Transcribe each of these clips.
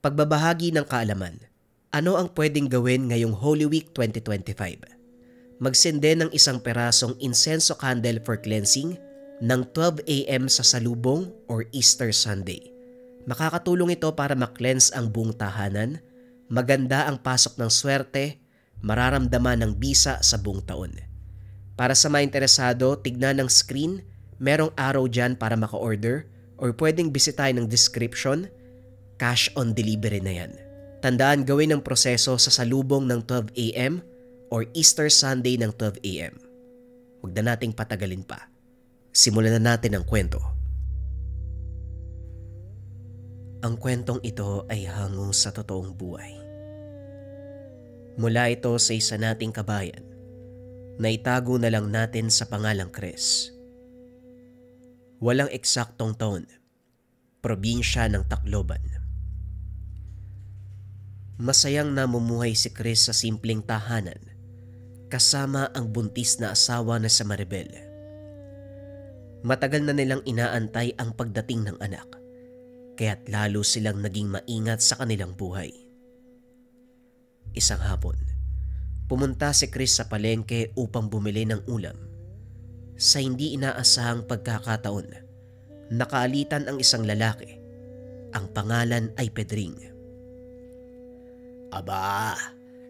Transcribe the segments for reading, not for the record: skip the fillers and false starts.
Pagbabahagi ng kaalaman. Ano ang pwedeng gawin ngayong Holy Week 2025? Magsende ng isang perasong insenso candle for cleansing ng 12 a.m. sa salubong or Easter Sunday. Makakatulong ito para ma-cleanse ang buong tahanan, maganda ang pasok ng swerte, mararamdaman ng bisa sa buong taon. Para sa mga interesado, tignan ng screen, merong arrow dyan para maka-order or pwedeng bisitahin ng description, cash on delivery na yan. Tandaan gawin ang proseso sa salubong ng 12 a.m. or Easter Sunday ng 12 a.m. Huwag na nating patagalin pa. Simulan na natin ang kwento. Ang kwentong ito ay hango sa totoong buhay. Mula ito sa isa nating kabayan na itago na lang natin sa pangalang Chris. Walang eksaktong taon, probinsya ng Tacloban. Masayang namumuhay si Chris sa simpleng tahanan kasama ang buntis na asawa na si Maribel. Matagal na nilang inaantay ang pagdating ng anak, kaya't lalo silang naging maingat sa kanilang buhay. Isang hapon, pumunta si Chris sa palengke upang bumili ng ulam. Sa hindi inaasahang pagkakataon, nakaalitan ang isang lalaki. Ang pangalan ay Pedring. Aba,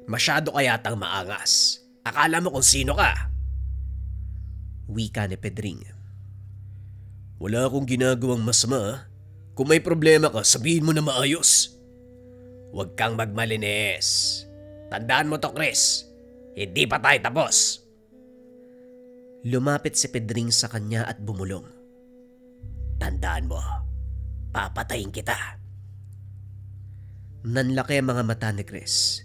masyado ka yatang maangas. Akala mo kung sino ka? Wika ni Pedring. Wala akong ginagawang masama. Kung may problema ka, sabihin mo na maayos. Huwag kang magmalinis. Tandaan mo to, Chris. Hindi pa tayo tapos. Lumapit si Pedring sa kanya at bumulong. Tandaan mo, papatayin kita. Nanlaki ang mga mata ni Chris.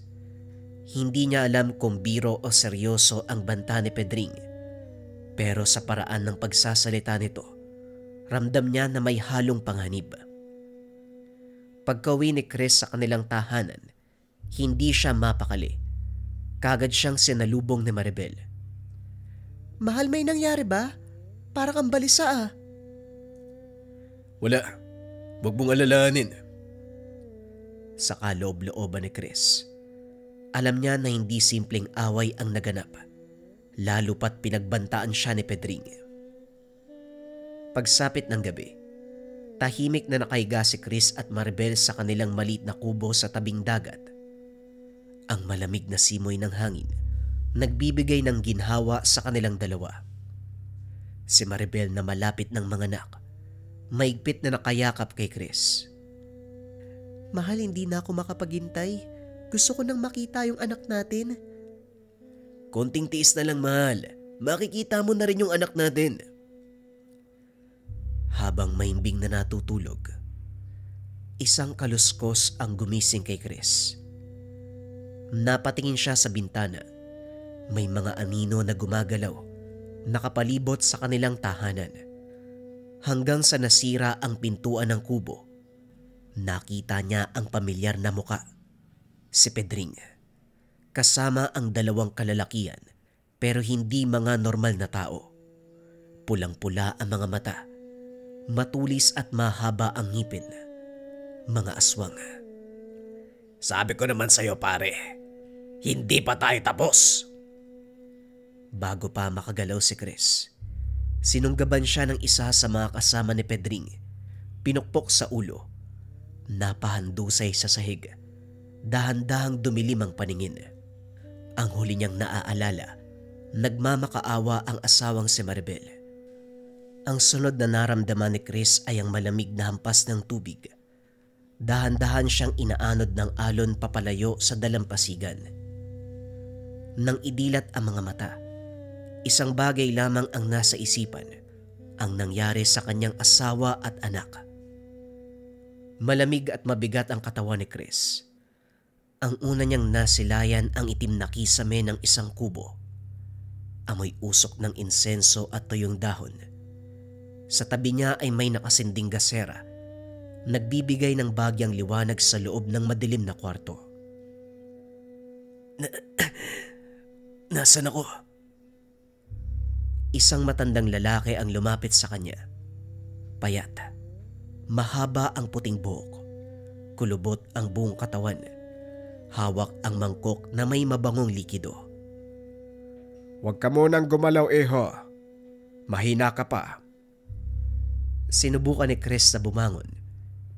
Hindi niya alam kung biro o seryoso ang banta ni Pedring. Pero sa paraan ng pagsasalita nito, ramdam niya na may halong panganib. Pagkauwi ni Chris sa kanilang tahanan, hindi siya mapakali. Kagad siyang sinalubong ni Maribel. Mahal, may nangyari ba? Para kang balisa ah. Wala. Huwag mong alalahanin. Sa kaloob-looban ni Chris, alam niya na hindi simpleng away ang naganap, lalo pat pinagbantaan siya ni Pedring. Pagsapit ng gabi, tahimik na nakahiga si Chris at Maribel sa kanilang maliit na kubo sa tabing dagat. Ang malamig na simoy ng hangin nagbibigay ng ginhawa sa kanilang dalawa. Si Maribel na malapit ng manganak, maigpit na nakayakap kay Chris. Mahal, hindi na ako makapaghintay. Gusto ko nang makita yung anak natin. Konting tiis na lang, mahal. Makikita mo na rin yung anak natin. Habang mahimbing na natutulog, isang kaluskos ang gumising kay Chris. Napatingin siya sa bintana. May mga anino na gumagalaw, nakapalibot sa kanilang tahanan. Hanggang sa nasira ang pintuan ng kubo, nakita niya ang pamilyar na muka, si Pedring. Kasama ang dalawang kalalakian pero hindi mga normal na tao. Pulang-pula ang mga mata, matulis at mahaba ang ngipin. Mga aswang. Sabi ko naman sa'yo, pare, hindi pa tayo tapos. Bago pa makagalaw si Chris, sinunggaban siya ng isa sa mga kasama ni Pedring. Pinukpok sa ulo. Napahandusay sa sahig. Dahan-dahang dumilim ang paningin. Ang huli niyang naaalala, nagmamakaawa ang asawang si Maribel. Ang sunod na naramdaman ni Chris ay ang malamig na hampas ng tubig. Dahan-dahan siyang inaanod ng alon papalayo sa dalampasigan. Nang idilat ang mga mata, isang bagay lamang ang nasa isipan, ang nangyari sa kanyang asawa at anak. Malamig at mabigat ang katawan ni Chris. Ang una niyang nasilayan ang itim na kisame ng isang kubo. Amoy usok ng insenso at tuyong dahon. Sa tabi niya ay may nakasinding gasera, nagbibigay ng bagyang liwanag sa loob ng madilim na kwarto. Nasaan ako? Isang matandang lalaki ang lumapit sa kanya. Payat. Mahaba ang puting buhok. kulubot ang buong katawan. Hawak ang mangkok na may mabangong likido. Huwag ka munang gumalaw, Iho. Mahina ka pa. Sinubukan ni Chris na bumangon,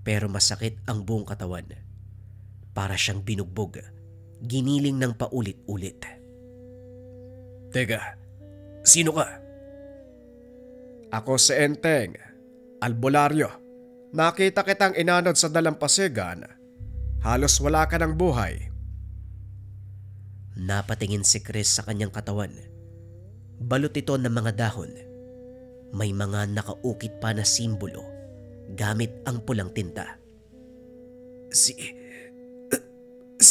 pero masakit ang buong katawan. Para siyang binugbog, giniling ng paulit-ulit. Teka, sino ka? Ako si Enteng, albularyo. Nakita kitang inanod sa dalampasigan. Halos wala ka ng buhay. Napatingin si Chris sa kanyang katawan. Balot ito ng mga dahon. May mga nakaukit pa na simbolo gamit ang pulang tinta. Si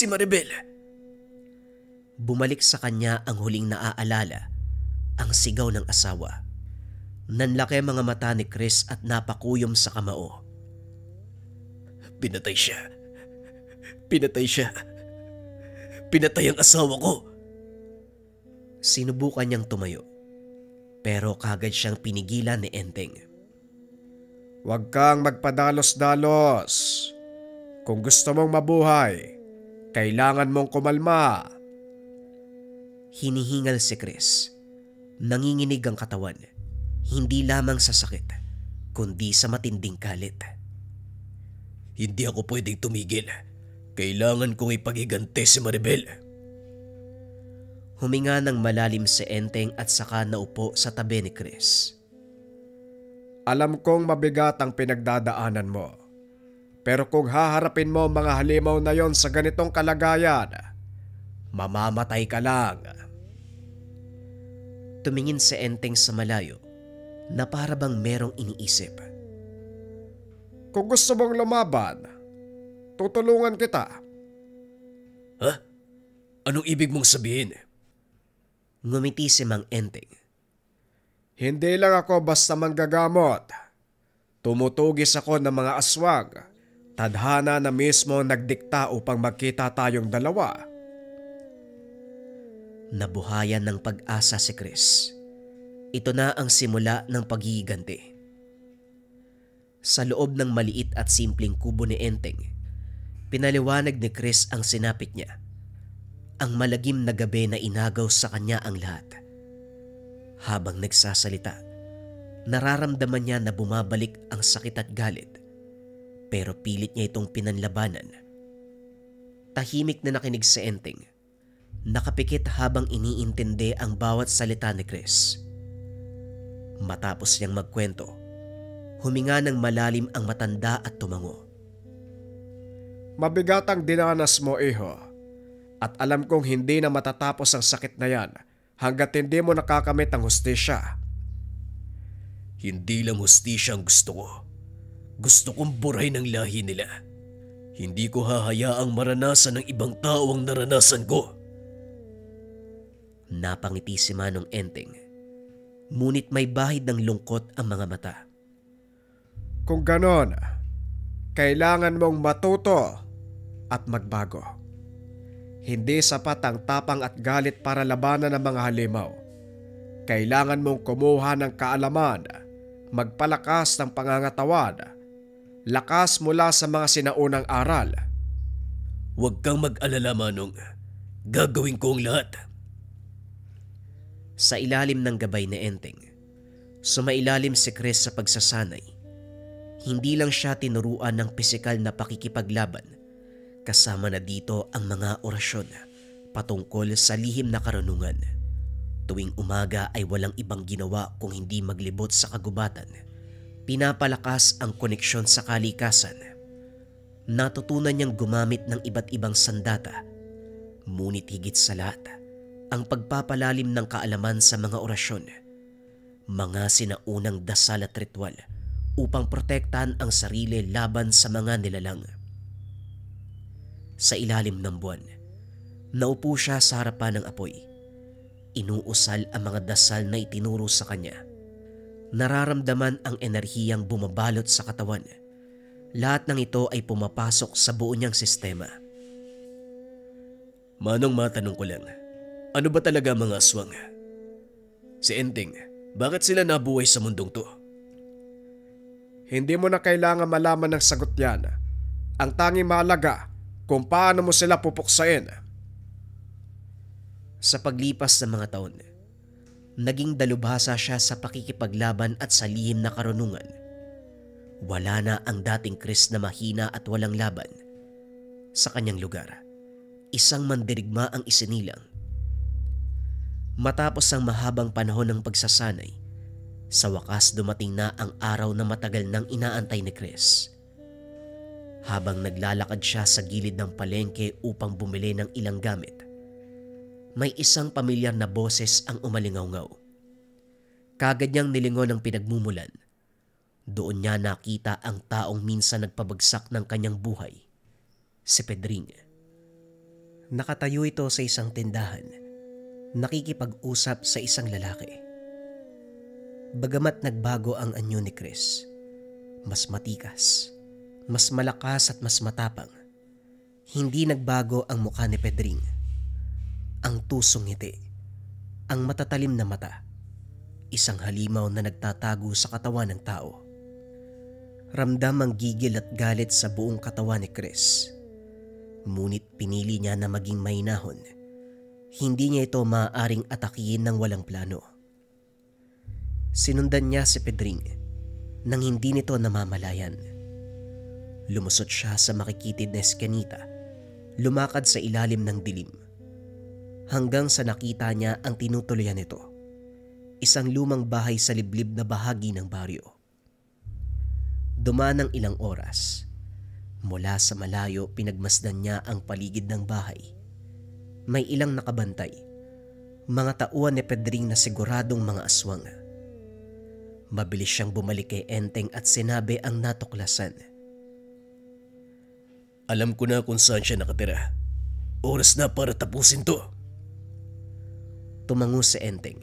Maribel. Bumalik sa kanya ang huling naaalala, ang sigaw ng asawa. Nanlaki mga mata ni Chris at napakuyom sa kamao. Pinatay siya. Pinatay ang asawa ko. Sinubukan niyang tumayo, pero kagad siyang pinigilan ni Enteng. Huwag kang magpadalos-dalos. Kung gusto mong mabuhay, kailangan mong kumalma. Hinihingal si Chris. Nanginginig ang katawan, hindi lamang sa sakit, kundi sa matinding galit. Hindi ako pwedeng tumigil. Kailangan kong ipagigante si Maribel. Huminga ng malalim si Enteng at saka naupo sa tabi ni Chris. Alam kong mabigat ang pinagdadaanan mo. Pero kung haharapin mo mga halimaw na yon sa ganitong kalagayan, mamamatay ka lang. Tumingin si Enteng sa malayo na para bang merong iniisip. Kung gusto mong lumaban, tutulungan kita. Ha? Anong ibig mong sabihin? Ngumiti si Mang Enteng. Hindi lang ako basta manggagamot. Tumutugis ako ng mga aswang. Tadhana na mismo nagdikta upang magkita tayong dalawa. Nabuhayan ng pag-asa si Chris. Ito na ang simula ng paghihiganti. Sa loob ng maliit at simpleng kubo ni Enteng, pinaliwanag ni Chris ang sinapit niya. Ang malagim na gabi na inagaw sa kanya ang lahat. Habang nagsasalita, nararamdaman niya na bumabalik ang sakit at galit, pero pilit niya itong pinanlabanan. Tahimik na nakinig si Enteng, nakapikit habang iniintindi ang bawat salita ni Chris. Matapos niyang magkwento, huminga ng malalim ang matanda at tumango. Mabigat ang dinanas mo, Iho. At alam kong hindi na matatapos ang sakit na yan hanggat hindi mo nakakamit ang hustisya. Hindi lang hustisya ang gusto ko. Gusto kong burahin ang lahi nila. Hindi ko hahayaang maranasan ng ibang tao ang naranasan ko. Napangiti si Manong Enteng, ngunit may bahid ng lungkot ang mga mata. Kung ganon, kailangan mong matuto at magbago. Hindi sapat ang tapang at galit para labanan ng mga halimaw. Kailangan mong kumuha ng kaalaman, magpalakas ng pangangatawan, lakas mula sa mga sinaunang aral. Huwag kang mag-alala, Manong. Gagawin ko ang lahat. Sa ilalim ng gabay ni Enteng, sumailalim si Chris sa pagsasanay. Hindi lang siya tinuruan ng pisikal na pakikipaglaban, kasama na dito ang mga orasyon patungkol sa lihim na karunungan. Tuwing umaga ay walang ibang ginawa kung hindi maglibot sa kagubatan. Pinapalakas ang koneksyon sa kalikasan. Natutunan niyang gumamit ng iba't ibang sandata. Ngunit higit sa lahat, ang pagpapalalim ng kaalaman sa mga orasyon. Mga sinaunang dasal at ritual upang protektahan ang sarili laban sa mga nilalang. Sa ilalim ng buwan, naupo siya sa harapan ng apoy. Inuusal ang mga dasal na itinuro sa kanya. Nararamdaman ang enerhiyang bumabalot sa katawan. Lahat ng ito ay pumapasok sa buo niyang sistema. Manong, matanong ko lang, ano ba talaga mga aswang? Si Enteng, bakit sila nabuhay sa mundong to? Hindi mo na kailangan malaman ng sagot yan. Ang tanging mahalaga kung paano mo sila pupuksain. Sa paglipas ng mga taon, naging dalubhasa siya sa pakikipaglaban at sa lihim na karunungan. Wala na ang dating Chris na mahina at walang laban. Sa kanyang lugar, isang mandirigma ang isinilang. Matapos ang mahabang panahon ng pagsasanay, sa wakas dumating na ang araw na matagal nang inaantay ni Chris. Habang naglalakad siya sa gilid ng palengke upang bumili ng ilang gamit, may isang pamilyar na boses ang umalingaw-ngaw. Kagad niyang nilingon ang pinagmumulan. Doon niya nakita ang taong minsan nagpabagsak ng kanyang buhay, si Pedring. Nakatayo ito sa isang tindahan, nakikipag-usap sa isang lalaki. Bagamat nagbago ang anyo ni Chris, mas matikas, mas malakas at mas matapang, hindi nagbago ang mukha ni Pedring. Ang tusong ngiti, ang matatalim na mata, isang halimaw na nagtatago sa katawan ng tao. Ramdam ang gigil at galit sa buong katawan ni Chris. Ngunit pinili niya na maging mahinahon. Hindi niya ito maaaring atakihin ng walang plano. Sinundan niya si Pedring nang hindi nito namamalayan. Lumusot siya sa makikitid na eskinita, lumakad sa ilalim ng dilim. Hanggang sa nakita niya ang tinutuluyan nito, isang lumang bahay sa liblib na bahagi ng baryo. Dumaan ng ilang oras. Mula sa malayo pinagmasdan niya ang paligid ng bahay. May ilang nakabantay, mga tauhan ni Pedring na siguradong mga aswang. Mabilis siyang bumalik kay Enteng at sinabi ang natuklasan. Alam ko na kung saan siya nakatira. Oras na para tapusin to. Tumango si Enteng.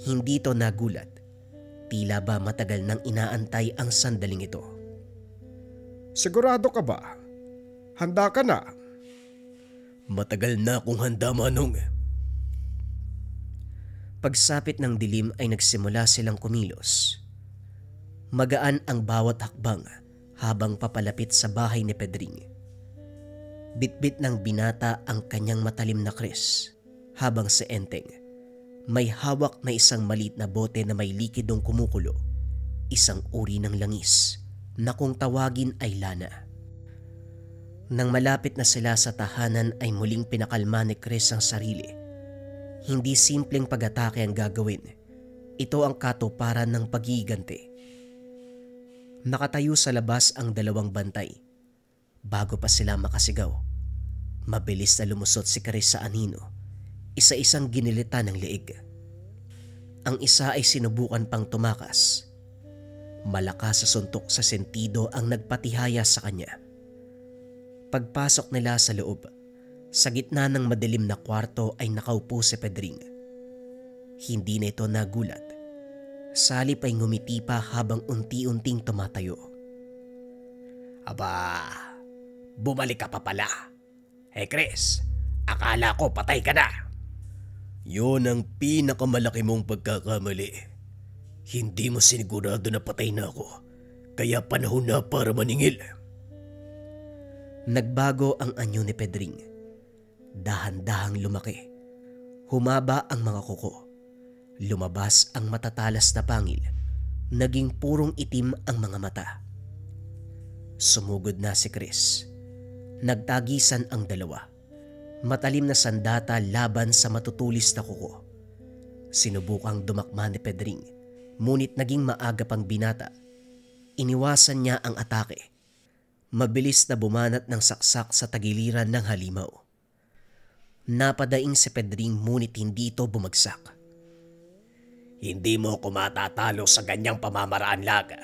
Hindi ito nagulat. Tila ba matagal nang inaantay ang sandaling ito. Sigurado ka ba? Handa ka na? Matagal na akong handa, Manong. Pagsapit ng dilim ay nagsimula silang kumilos. Magaan ang bawat hakbang habang papalapit sa bahay ni Pedring. Bitbit ng binata ang kanyang matalim na Chris, habang si Enteng may hawak na isang maliit na bote na may likidong kumukulo, isang uri ng langis na kung tawagin ay lana. Nang malapit na sila sa tahanan ay muling pinakalma ni Chris ang sarili. Hindi simpleng pag-atake ang gagawin. Ito ang katuparan ng paghiganti. Nakatayo sa labas ang dalawang bantay. Bago pa sila makasigaw, mabilis na lumusot si Chris sa anino, isa-isang ginilita ng leeg. Ang isa ay sinubukan pang tumakas. Malakas sa suntok sa sentido ang nagpatihaya sa kanya. Pagpasok nila sa loob, sa gitna ng madilim na kwarto ay nakaupo si Pedring. Hindi na ito nagulat. Salip ay ngumiti pa habang unti-unting tumatayo. Aba, bumalik ka pa pala. Chris, akala ko patay ka na. Yun ang pinakamalaki mong pagkakamali. Hindi mo sinigurado na patay na ako, kaya panahon na para maningil. Nagbago ang anyo ni Pedring. Dahan-dahang lumaki. Humaba ang mga kuko. Lumabas ang matatalas na pangil. Naging purong itim ang mga mata. Sumugod na si Chris. Nagtagisan ang dalawa. Matalim na sandata laban sa matutulis na kuko. Sinubukang dumakma ni Pedring, ngunit naging maaga pang binata. Iniwasan niya ang atake. Mabilis na bumanat ng saksak sa tagiliran ng halimaw. Napadaing si Pedring ngunit hindi ito bumagsak. Hindi mo ako matatalo sa ganyang pamamaraan, Laga.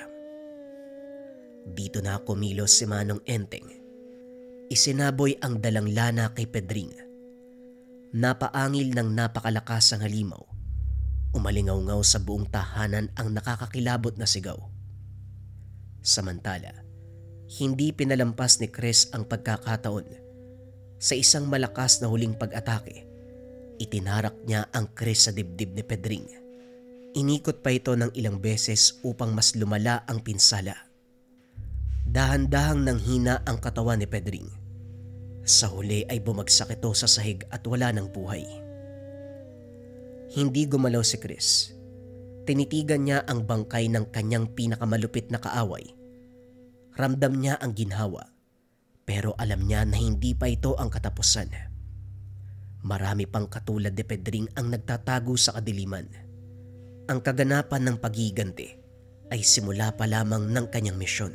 Dito na kumilos si Manong Enteng. Isinaboy ang dalang lana kay Pedring. Napaangil ng napakalakas ang halimaw. Umalingaw-ngaw sa buong tahanan ang nakakakilabot na sigaw. Samantala, hindi pinalampas ni Chris ang pagkakataon. Sa isang malakas na huling pag-atake, itinarak niya ang Chris sa dibdib ni Pedring. Inikot pa ito ng ilang beses upang mas lumala ang pinsala. Dahan-dahang nanghina ang katawan ni Pedring. Sa huli ay bumagsak ito sa sahig at wala ng buhay. Hindi gumalaw si Chris. Tinitigan niya ang bangkay ng kanyang pinakamalupit na kaaway. Ramdam niya ang ginhawa, pero alam niya na hindi pa ito ang katapusan. Marami pang katulad ni Pedring ang nagtatago sa kadiliman. Ang kaganapan ng paghiganti ay simula pa lamang ng kanyang misyon.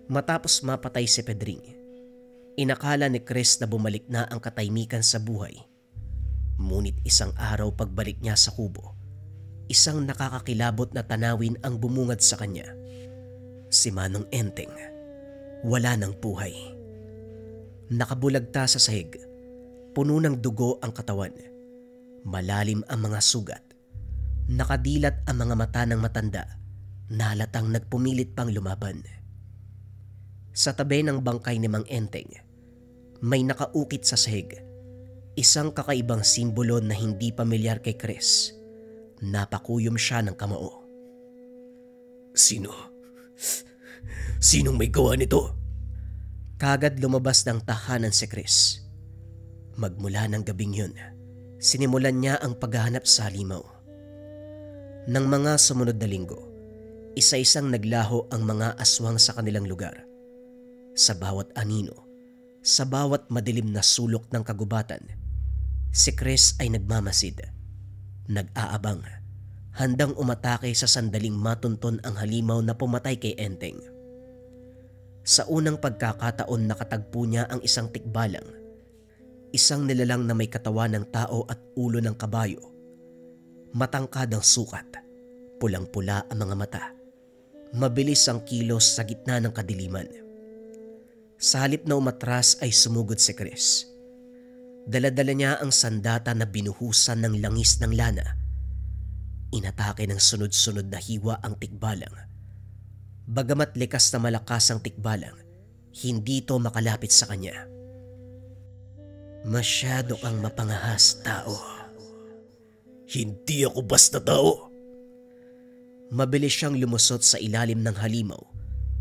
Matapos mapatay si Pedring, inakala ni Chris na bumalik na ang katahimikan sa buhay. Ngunit isang araw pagbalik niya sa kubo, isang nakakakilabot na tanawin ang bumungad sa kanya. Si Manong Enteng, wala ng buhay. Nakabulagta sa sahig, puno ng dugo ang katawan. Malalim ang mga sugat. Nakadilat ang mga mata ng matanda na halatang nagpumilit pang lumaban. Sa tabi ng bangkay ni Mang Enteng, may nakaukit sa sahig. Isang kakaibang simbolo na hindi pamilyar kay Chris. Napakuyom siya ng kamao. Sino? Sinong may gawa nito? Kagad lumabas ng tahanan si Chris. Magmula ng gabing yun, sinimulan niya ang paghahanap sa halimaw. Nang mga sumunod na linggo, isa-isang naglaho ang mga aswang sa kanilang lugar. Sa bawat anino, sa bawat madilim na sulok ng kagubatan, si Chris ay nagmamasid, nag-aabang, handang umatake sa sandaling matunton ang halimaw na pumatay kay Enteng. Sa unang pagkakataon nakatagpo niya ang isang tikbalang, isang nilalang na may katawan ng tao at ulo ng kabayo. Matangkad ang sukat, pulang-pula ang mga mata, mabilis ang kilos sa gitna ng kadiliman. Sa halip na umatras ay sumugod si Chris. Dala-dala niya ang sandata na binuhusan ng langis ng lana. Inatake ng sunod-sunod na hiwa ang tikbalang. Bagamat likas na malakas ang tikbalang, hindi ito makalapit sa kanya. Masyado kang mapangahas, tao. Hindi ako basta tao. Mabilis siyang lumusot sa ilalim ng halimaw,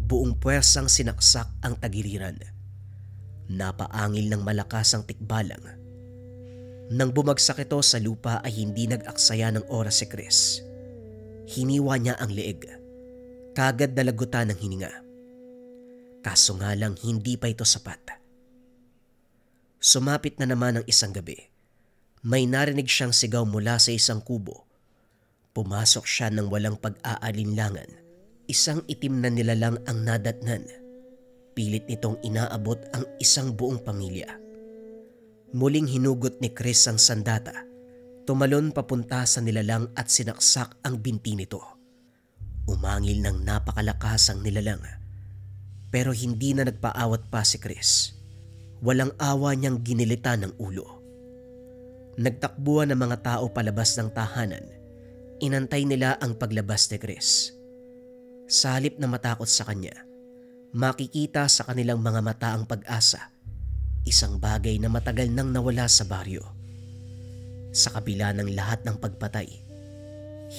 buong puwersang sinaksak ang tagiliran. Napaangil ng malakas ang tikbalang. Nang bumagsak ito sa lupa ay hindi nag-aksaya ng oras si Chris. Hiniwa niya ang leeg. Kagad dalagutan ng hininga. Kaso nga lang hindi pa ito sapat. Sumapit na naman ang isang gabi. May narinig siyang sigaw mula sa isang kubo. Pumasok siya ng walang pag-aalinlangan. Isang itim na nilalang ang nadatnan. Pilit nitong inaabot ang isang buong pamilya. Muling hinugot ni Chris ang sandata. Tumalon papunta sa nilalang at sinaksak ang binti nito. Umangil ng napakalakas ang nilalang. Pero hindi na nagpaawat pa si Chris. Walang awa niyang ginilitan ng ulo. Nagtakbuhan ng mga tao palabas ng tahanan. Inantay nila ang paglabas ni Chris. Sa halip na matakot sa kanya, makikita sa kanilang mga mata ang pag-asa, isang bagay na matagal nang nawala sa baryo. Sa kabila ng lahat ng pagpatay,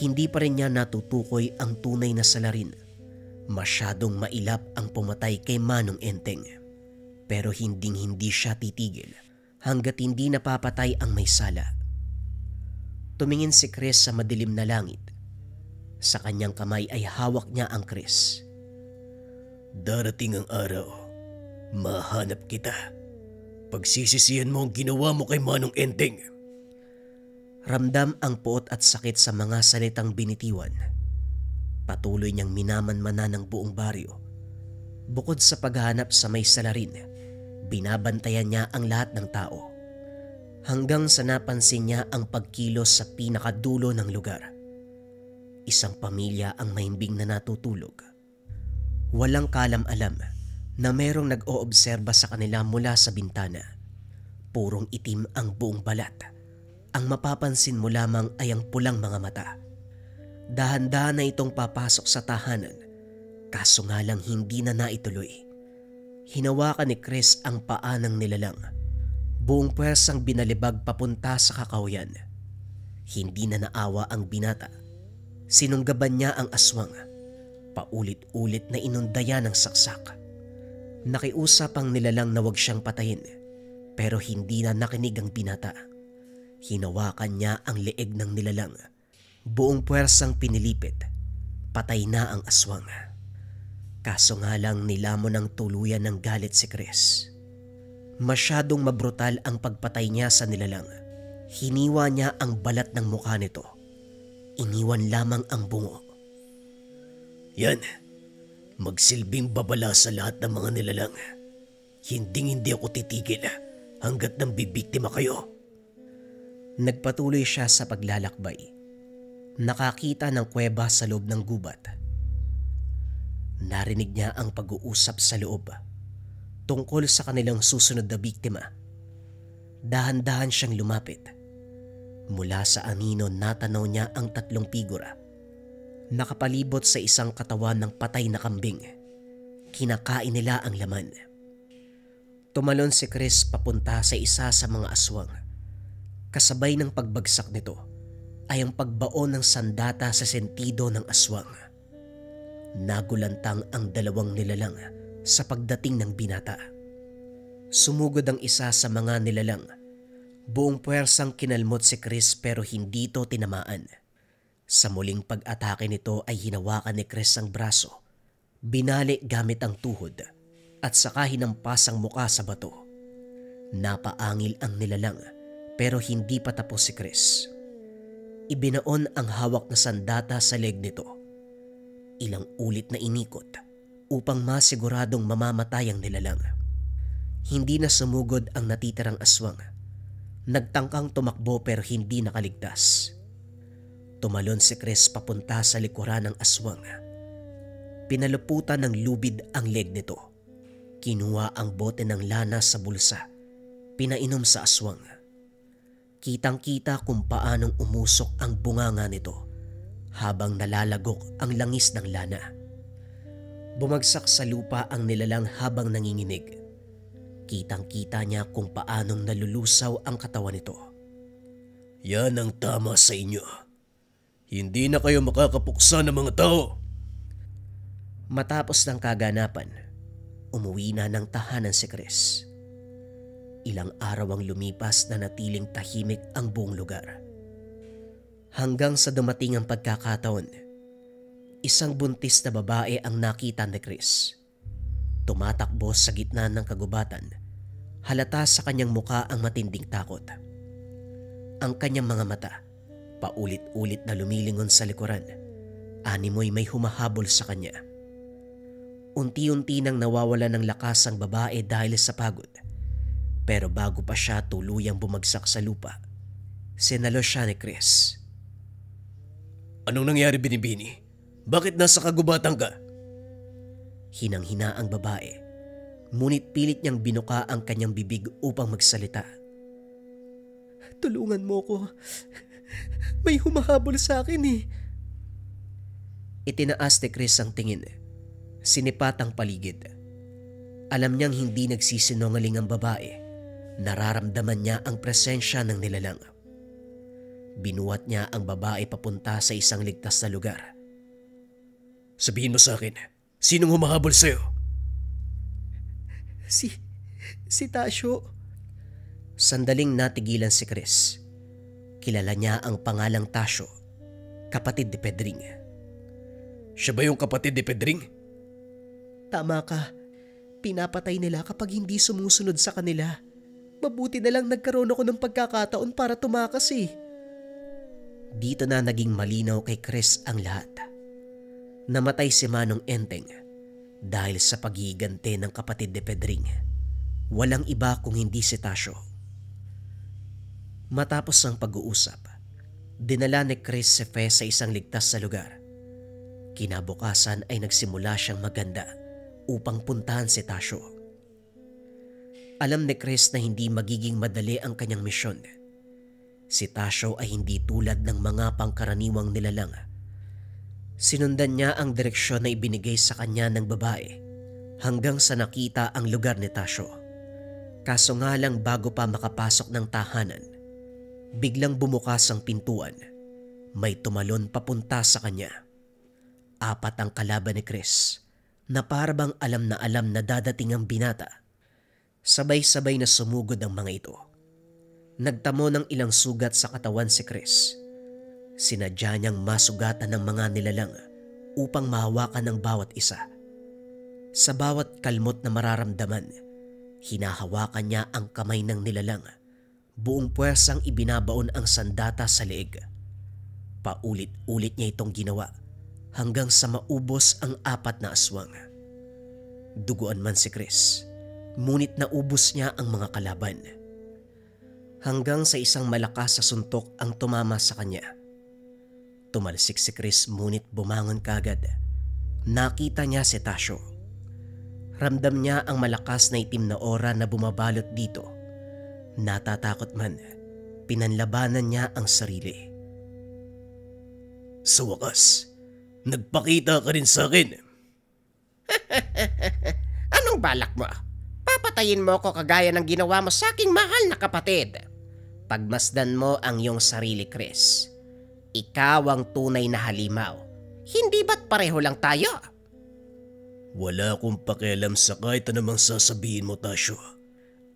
hindi pa rin niya natutukoy ang tunay na salarin. Masyadong mailap ang pumatay kay Manong Enteng. Pero hindi siya titigil hanggat hindi napapatay ang may sala. Tumingin si Chris sa madilim na langit. Sa kanyang kamay ay hawak niya ang Chris. Darating ang araw, mahanap kita. Pagsisisihan mo ang ginawa mo kay Manong Enteng. Ramdam ang puot at sakit sa mga salitang binitiwan. Patuloy niyang minamanmana ng buong baryo. Bukod sa paghahanap sa may salarin, binabantayan niya ang lahat ng tao. Hanggang sa napansin niya ang pagkilos sa pinakadulo ng lugar. Isang pamilya ang mahimbing na natutulog. Walang kalam-alam na merong nag-oobserba sa kanila mula sa bintana. Purong itim ang buong balat. Ang mapapansin mo lamang ay ang pulang mga mata. Dahan-dahan na itong papasok sa tahanan, kaso nga lang hindi na naituloy. Hinawakan ni Chris ang paa ng nilalang. Buong puwersang binalibag papunta sa kakahuyan. Hindi na naawa ang binata. Sinunggaban niya ang aswang. Paulit-ulit na inundaya ng saksak. Nakiusap ang nilalang na huwag siyang patayin, pero hindi na nakinig ang binata. Hinawakan niya ang leeg ng nilalang. Buong puwersang pinilipit. Patay na ang aswang. Kaso nga lang nilamon ng tuluyan ng galit si Chris. Masyadong mabrutal ang pagpatay niya sa nilalang. Hiniwa niya ang balat ng mukha nito. Iniwan lamang ang bungo. Yan, magsilbing babala sa lahat ng mga nilalang. Hindi ako titigil hanggat nang bibiktima kayo. Nagpatuloy siya sa paglalakbay. Nakakita ng kuweba sa loob ng gubat. Narinig niya ang pag-uusap sa loob tungkol sa kanilang susunod na biktima. Dahan-dahan siyang lumapit. Mula sa anino natanaw niya ang 3 figura. Nakapalibot sa isang katawan ng patay na kambing. Kinakain nila ang laman. Tumalon si Chris papunta sa isa sa mga aswang. Kasabay ng pagbagsak nito ay ang pagbaon ng sandata sa sentido ng aswang. Nagulantang ang 2 nilalang sa pagdating ng binata. Sumugod ang isa sa mga nilalang. Buong puwersang kinalmot si Chris pero hindi ito tinamaan. Sa muling pag-atake nito ay hinawakan ni Chris ang braso. Binali gamit ang tuhod at saka hinampas ang muka sa bato. Napaangil ang nilalang pero hindi pa tapos si Chris. Ibinaon ang hawak na sandata sa leg nito. Ilang ulit na inikot upang masiguradong mamamatay ang nilalang. Hindi na sumugod ang natitirang aswang. Nagtangkang tumakbo pero hindi nakaligtas. Tumalon si Chris papunta sa likuran ng aswang. Pinaluputan ng lubid ang leg nito. Kinuha ang bote ng lana sa bulsa. Pinainom sa aswang. Kitang-kita kung paanong umusok ang bunganga nito habang nalalagok ang langis ng lana. Bumagsak sa lupa ang nilalang habang nanginginig. Kitang-kita niya kung paanong nalulusaw ang katawan nito. Yan ang tama sa inyo. Hindi na kayo makakapuksa ng mga tao. Matapos ng kaganapan, umuwi na ng tahanan si Chris. Ilang araw ang lumipas na natiling tahimik ang buong lugar. Hanggang sa dumating ang pagkakataon, isang buntis na babae ang nakita ni Chris. Tumatakbo sa gitna ng kagubatan. Halata sa kanyang muka ang matinding takot. Ang kanyang mga mata, paulit-ulit na lumilingon sa likuran. Animoy may humahabol sa kanya. Unti-unti nang nawawala ng lakas ang babae dahil sa pagod. Pero bago pa siya tuluyang bumagsak sa lupa, sinalo siya ni Chris. Anong nangyari, Binibini? Bakit nasa kagubatan ka? Hinang-hina ang babae, ngunit pilit niyang binuka ang kanyang bibig upang magsalita. Tulungan mo ko. May humahabol sa akin eh. Itinaas ni Chris ang tingin. Sinipat ang paligid. Alam niyang hindi nagsisinungaling ang babae. Nararamdaman niya ang presensya ng nilalang. Binuhat niya ang babae papunta sa isang ligtas na lugar. Sabihin mo sa akin, sinong humahabol sa'yo? Si Tasyo. Sandaling natigilan si Chris. Kilala niya ang pangalang Tasyo, kapatid ni Pedring. Siya ba yung kapatid ni Pedring? Tama ka. Pinapatay nila kapag hindi sumusunod sa kanila. Mabuti na lang nagkaroon ako ng pagkakataon para tumakas eh. Dito na naging malinaw kay Chris ang lahat. Namatay si Manong Enteng dahil sa pagigante ng kapatid ni Pedring. Walang iba kung hindi si Tasyo. Matapos ang pag-uusap, dinala ni Chris si Fe sa isang ligtas na lugar. Kinabukasan ay nagsimula siyang maganda upang puntahan si Tasyo. Alam ni Chris na hindi magiging madali ang kanyang misyon. Si Tasyo ay hindi tulad ng mga pangkaraniwang nilalang. Sinundan niya ang direksyon na ibinigay sa kanya ng babae hanggang sa nakita ang lugar ni Tasyo. Kaso nga lang bago pa makapasok ng tahanan, biglang bumukas ang pintuan. May tumalon papunta sa kanya. Apat ang kalaban ni Chris na parabang alam na dadating ang binata. Sabay-sabay na sumugod ang mga ito. Nagtamo ng ilang sugat sa katawan si Chris. Sinadya niyang masugatan ng mga nilalang upang mahawakan ng bawat isa. Sa bawat kalmot na mararamdaman, hinahawakan niya ang kamay ng nilalang. Buong puwersang ibinabaon ang sandata sa leeg. Paulit-ulit niya itong ginawa hanggang sa maubos ang apat na aswang. Duguan man si Chris, ngunit naubos niya ang mga kalaban. Hanggang sa isang malakas sa suntok ang tumama sa kanya. Tumalsik si Chris ngunit bumangon kagad. Nakita niya si Tasyo. Ramdam niya ang malakas na itim na aura na bumabalot dito. Natatakot man, pinanlabanan niya ang sarili. Sa wakas, nagpakita ka rin sa akin. Anong balak mo? Papatayin mo ko kagaya ng ginawa mo sa aking mahal na kapatid. Pagmasdan mo ang iyong sarili, Chris. Ikaw ang tunay na halimaw. Hindi ba't pareho lang tayo? Wala akong pakialam sa kahit anumang sasabihin mo, Tasyo.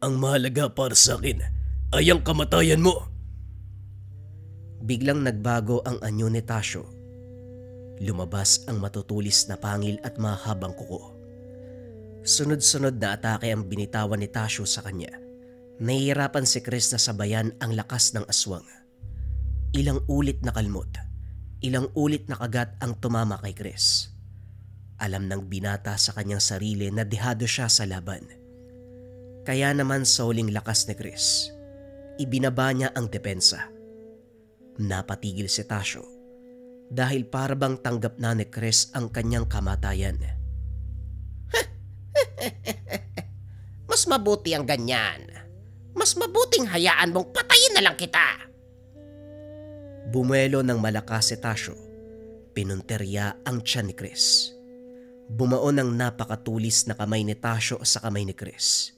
Ang mahalaga para sa akin ay ang kamatayan mo. Biglang nagbago ang anyo ni Tasyo. Lumabas ang matutulis na pangil at mahabang kuko. Sunod-sunod na atake ang binitawan ni Tasyo sa kanya. Nahihirapan si Chris na sabayan ang lakas ng aswang. Ilang ulit na kalmot, ilang ulit na kagat ang tumama kay Chris. Alam ng binata sa kanyang sarili na dehado siya sa laban. Kaya naman sa huling lakas ni Chris, ibinaba niya ang depensa. Napatigil si Tasyo dahil parabang tanggap na ni Chris ang kanyang kamatayan. Mas mabuti ang ganyan. Mas mabuting hayaan mong patayin na lang kita. Bumuelo ng malakas si Tasyo. Pinunterya ang tiyan ni Chris. Bumaon ang napakatulis na kamay ni Tasyo sa kamay ni Chris.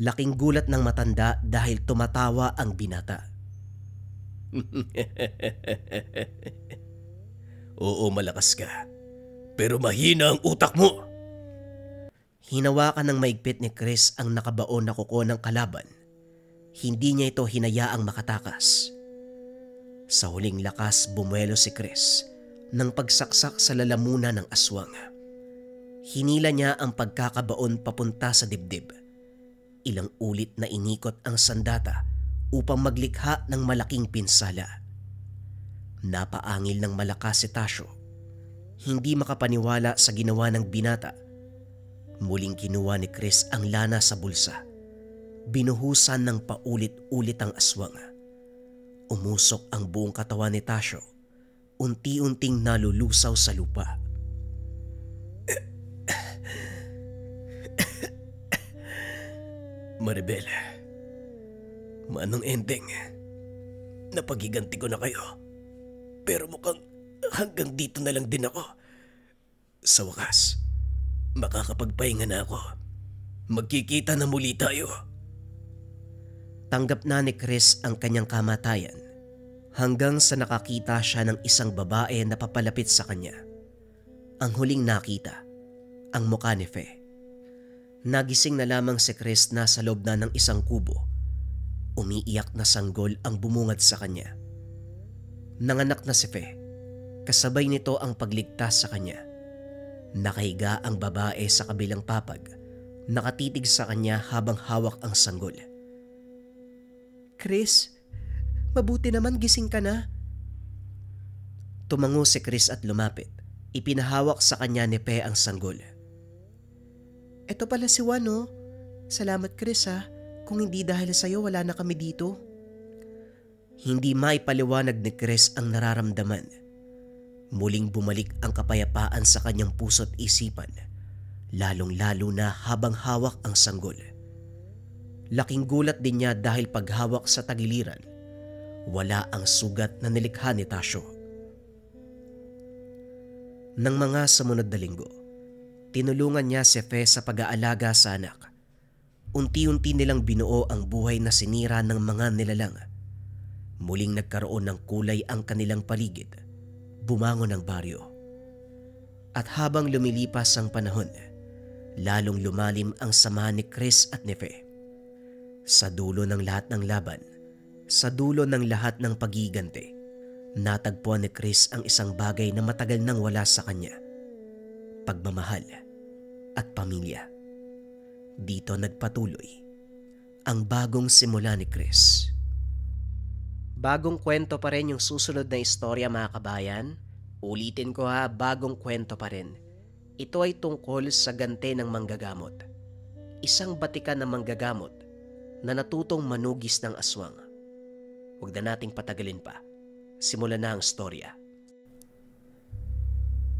Laking gulat ng matanda dahil tumatawa ang binata. Oo, malakas ka. Pero mahina ang utak mo. Hinawakan ng maigpit ni Chris ang nakabaon na kuko ng kalaban. Hindi niya ito hinayaang makatakas. Sa huling lakas bumuelo si Chris nang pagsaksak sa lalamunan ng aswang. Hinila niya ang pagkakabaon papunta sa dibdib. Ilang ulit na inikot ang sandata upang maglikha ng malaking pinsala. Napaangil ng malakas si Tasyo. Hindi makapaniwala sa ginawa ng binata. Muling kinuha ni Chris ang lana sa bulsa. Binuhusan ng paulit-ulit ang aswang. Umusok ang buong katawan ni Tasyo. Unti-unting nalulusaw sa lupa. Maribel, manong ending. Napagiganti ko na kayo. Pero mukhang hanggang dito na lang din ako. Sa wakas, makakapagpahinga na ako. Magkikita na muli tayo. Tanggap na ni Chris ang kanyang kamatayan hanggang sa nakakita siya ng isang babae na papalapit sa kanya. Ang huling nakita, ang mukha ni Fe. Nagising na lamang si Chris na sa loob na ng isang kubo. Umiiyak na sanggol ang bumungad sa kanya. Nanganak na si Fe. Kasabay nito ang pagligtas sa kanya. Nakahiga ang babae sa kabilang papag. Nakatitig sa kanya habang hawak ang sanggol. Chris, mabuti naman gising ka na. Tumango si Chris at lumapit. Ipinahawak sa kanya ni Fe ang sanggol. Ito pala si Juan, oh. Salamat, Chris, ha. Kung hindi dahil sa'yo, wala na kami dito. Hindi maipaliwanag ni Chris ang nararamdaman. Muling bumalik ang kapayapaan sa kanyang puso't isipan, lalong-lalo na habang hawak ang sanggol. Laking gulat din niya dahil paghawak sa tagiliran, wala ang sugat na nilikha ni Tasyo. Nang mga sumunod na linggo, tinulungan niya si Fe sa pag-aalaga sa anak. Unti-unti nilang binuo ang buhay na sinira ng mga nilalang. Muling nagkaroon ng kulay ang kanilang paligid. Bumangon ang baryo. At habang lumilipas ang panahon, lalong lumalim ang samahan ni Chris at ni Fe. Sa dulo ng lahat ng laban, sa dulo ng lahat ng pagigante, natagpuan ni Chris ang isang bagay na matagal nang wala sa kanya: pagmamahal at pamilya. Dito nagpatuloy ang bagong simula ni Chris. Bagong kwento pa rin yung susunod na istorya, mga kabayan. Ulitin ko ha, bagong kwento pa rin. Ito ay tungkol sa gante ng manggagamot. Isang batikan ng manggagamot na natutong manugis ng aswang. Huwag na nating patagalin pa. Simulan na ang storya.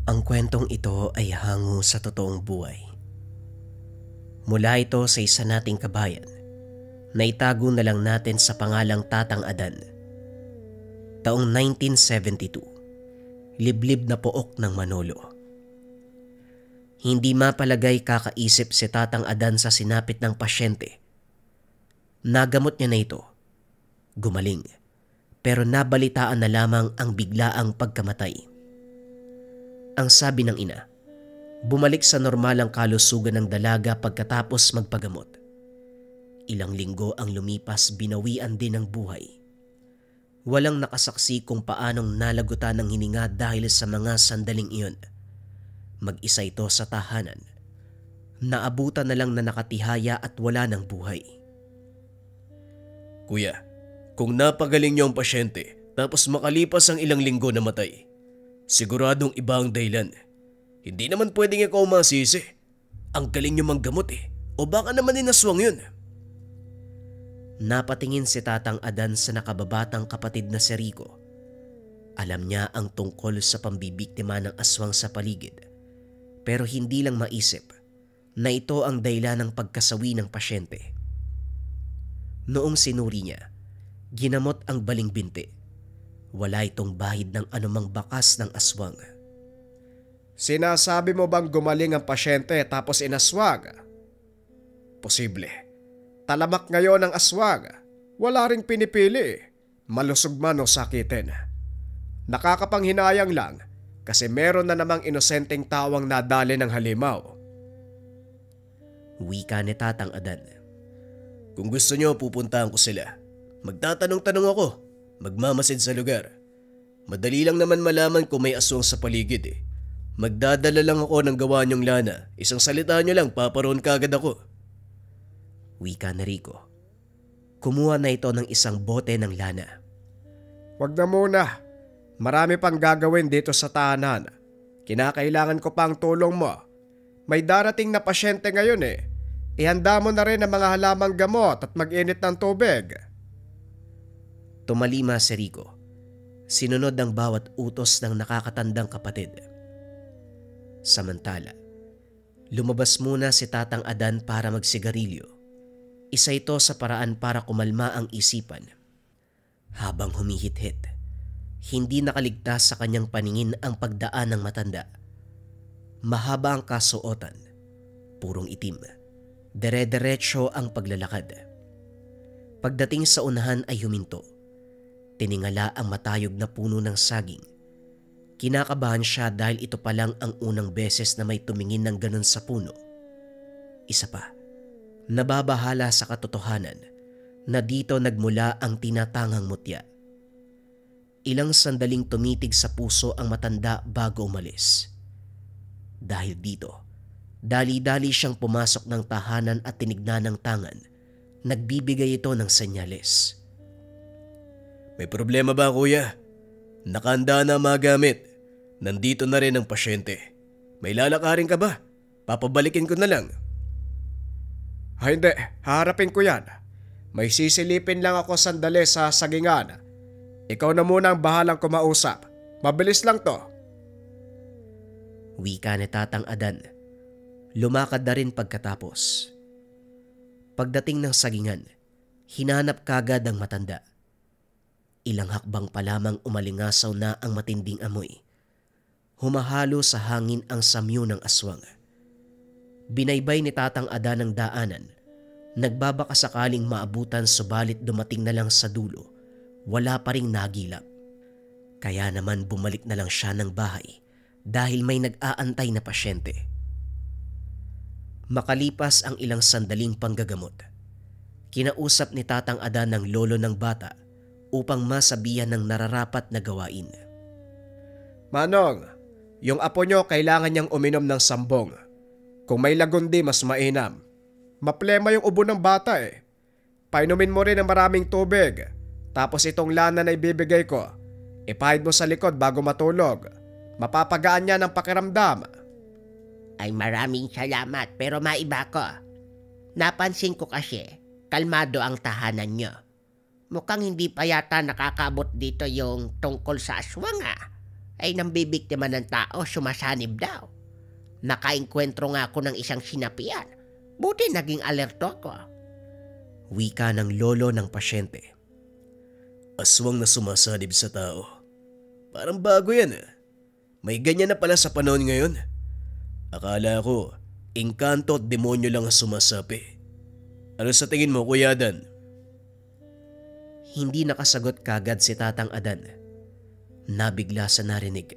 Ang kwentong ito ay hango sa totoong buhay. Mula ito sa isa nating kabayan na itago na lang natin sa pangalang Tatang Adan. Taong 1972, liblib na pook ng Manolo. Hindi mapalagay kakaisip si Tatang Adan sa sinapit ng pasyente. Nagamot niya na ito. Gumaling. Pero nabalitaan na lamang ang biglaang pagkamatay. Ang sabi ng ina, bumalik sa normal ang kalusugan ng dalaga pagkatapos magpagamot. Ilang linggo ang lumipas, binawian din ng buhay. Walang nakasaksi kung paanong nalagutan ng hininga dahil sa mga sandaling iyon. Mag-isa ito sa tahanan. Naabutan na lang na nakatihaya at wala ng buhay. Kuya, kung napagaling niyo ang pasyente tapos makalipas ang ilang linggo na matay, siguradong iba ang dahilan. Hindi naman pwedeng ikaw masisi. Ang galing niyo manggamot O baka naman inaswang yun. Napatingin si Tatang Adan sa nakababatang kapatid na si Rico. Alam niya ang tungkol sa pambibiktima ng aswang sa paligid, pero hindi lang maisip na ito ang dahilan ng pagkasawi ng pasyente. Noong sinuri niya, ginamot ang baling binti. Wala itong bahid ng anumang bakas ng aswang. Sinasabi mo bang gumaling ang pasyente tapos inaswag? Posible. Talamak ngayon ang aswang. Wala ring pinipili. Malusog man o sakitin. Nakakapanghinayang lang kasi meron na namang inosenteng tawang nadali ng halimaw. Wika ni Tatang Adan. Kung gusto niyo, pupuntahan ko sila. Magtatanong-tanong ako. Magmamasid sa lugar. Madali lang naman malaman kung may aswang sa paligid Magdadala lang ako ng gawa niyong lana. Isang salita niyo lang, paparoon kagad ako. Wika ni Rico. Kumuha na ito ng isang bote ng lana. Wag na muna. Marami pang gagawin dito sa tahanan. Kinakailangan ko pang tulong mo. May darating na pasyente ngayon Ihanda mo na rin ang mga halamang gamot at mag-init ng tubig. Tumalima si Rico. Sinunod ang bawat utos ng nakakatandang kapatid. Samantala, lumabas muna si Tatang Adan para magsigarilyo. Isa ito sa paraan para kumalma ang isipan. Habang humihit-hit, hindi nakaligtas sa kanyang paningin ang pagdaan ng matanda. Mahaba ang kasuotan, purong itim. Dere-derecho ang paglalakad. Pagdating sa unahan ay huminto. Tiningala ang matayog na puno ng saging. Kinakabahan siya dahil ito pa lang ang unang beses na may tumingin ng ganun sa puno. Isa pa, nababahala sa katotohanan na dito nagmula ang tinatangang mutya. Ilang sandaling tumitig sa puso ang matanda bago umalis. Dahil dito, dali-dali siyang pumasok ng tahanan at tinignan ng tangan. Nagbibigay ito ng senyales. May problema ba, kuya? Nakahanda na mga gamit. Nandito na rin ang pasyente. May lalakarin ka ba? Papabalikin ko na lang. Hindi, haharapin ko yan. May sisilipin lang ako sandali sa sagingan. Ikaw na muna ang bahalang kumausap. Mabilis lang to. Wika ni Tatang Adan. Lumakad na rin pagkatapos. Pagdating ng sagingan, hinanap kagad ang matanda. Ilang hakbang pa lamang umalingasaw na ang matinding amoy. Humahalo sa hangin ang samyo ng aswang. Binaybay ni Tatang Adan ang daanan. Nagbabaka sakaling maabutan subalit dumating na lang sa dulo. Wala pa ring nagilap. Kaya naman bumalik na lang siya ng bahay dahil may nag-aantay na pasyente. Makalipas ang ilang sandaling panggagamot, kinausap ni Tatang Adan ng lolo ng bata upang masabihan ng nararapat na gawain. Manong, yung apo nyo kailangan niyang uminom ng sambong. Kung may lagundi, mas mainam. Maplema yung ubo ng bata eh. Painumin mo rin ng maraming tubig. Tapos itong lana na ibibigay ko, ipahid mo sa likod bago matulog. Mapapagaan niya ng pakiramdam. Ay maraming salamat pero maiba ko. Napansin ko kasi, kalmado ang tahanan nyo. Mukhang hindi pa yata nakakabot dito yung tungkol sa aswang Ay nambibiktima ng tao, sumasanib daw. Nakaengkwentro nga ako ng isang sinapian. Buti naging alerto ko. Wika ng lolo ng pasyente. Aswang na sumasanib sa tao. Parang bago yan May ganyan na pala sa panahon ngayon. Akala ko, engkanto at demonyo lang ang sumasapi. Ano sa tingin mo, Kuya Adan? Hindi nakasagot kagad si Tatang Adan. Nabigla sa narinig.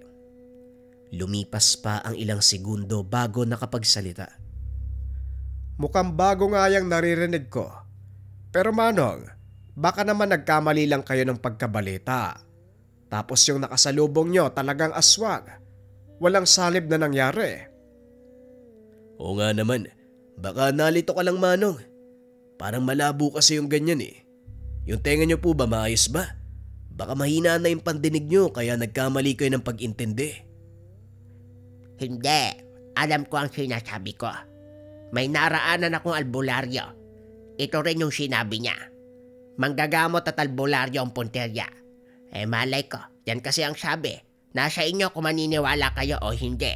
Lumipas pa ang ilang segundo bago nakapagsalita. Mukhang bago nga yung naririnig ko. Pero Manong, baka naman nagkamali lang kayo ng pagkabalita. Tapos yung nakasalubong nyo talagang aswang. Walang salib na nangyari. Oo nga naman, baka nalito ka lang Manong. Parang malabo kasi yung ganyan Yung tenga nyo po ba maayos ba? Baka mahina na yung pandinig nyo kaya nagkamali kayo ng pag-intindi. Hindi. Alam ko ang sinasabi ko. May naraanan akong albularyo. Ito rin yung sinabi niya. Manggagamot at albularyo ang punterya. Malay ko, yan kasi ang sabi. Nasa inyo kung maniniwala kayo o hindi.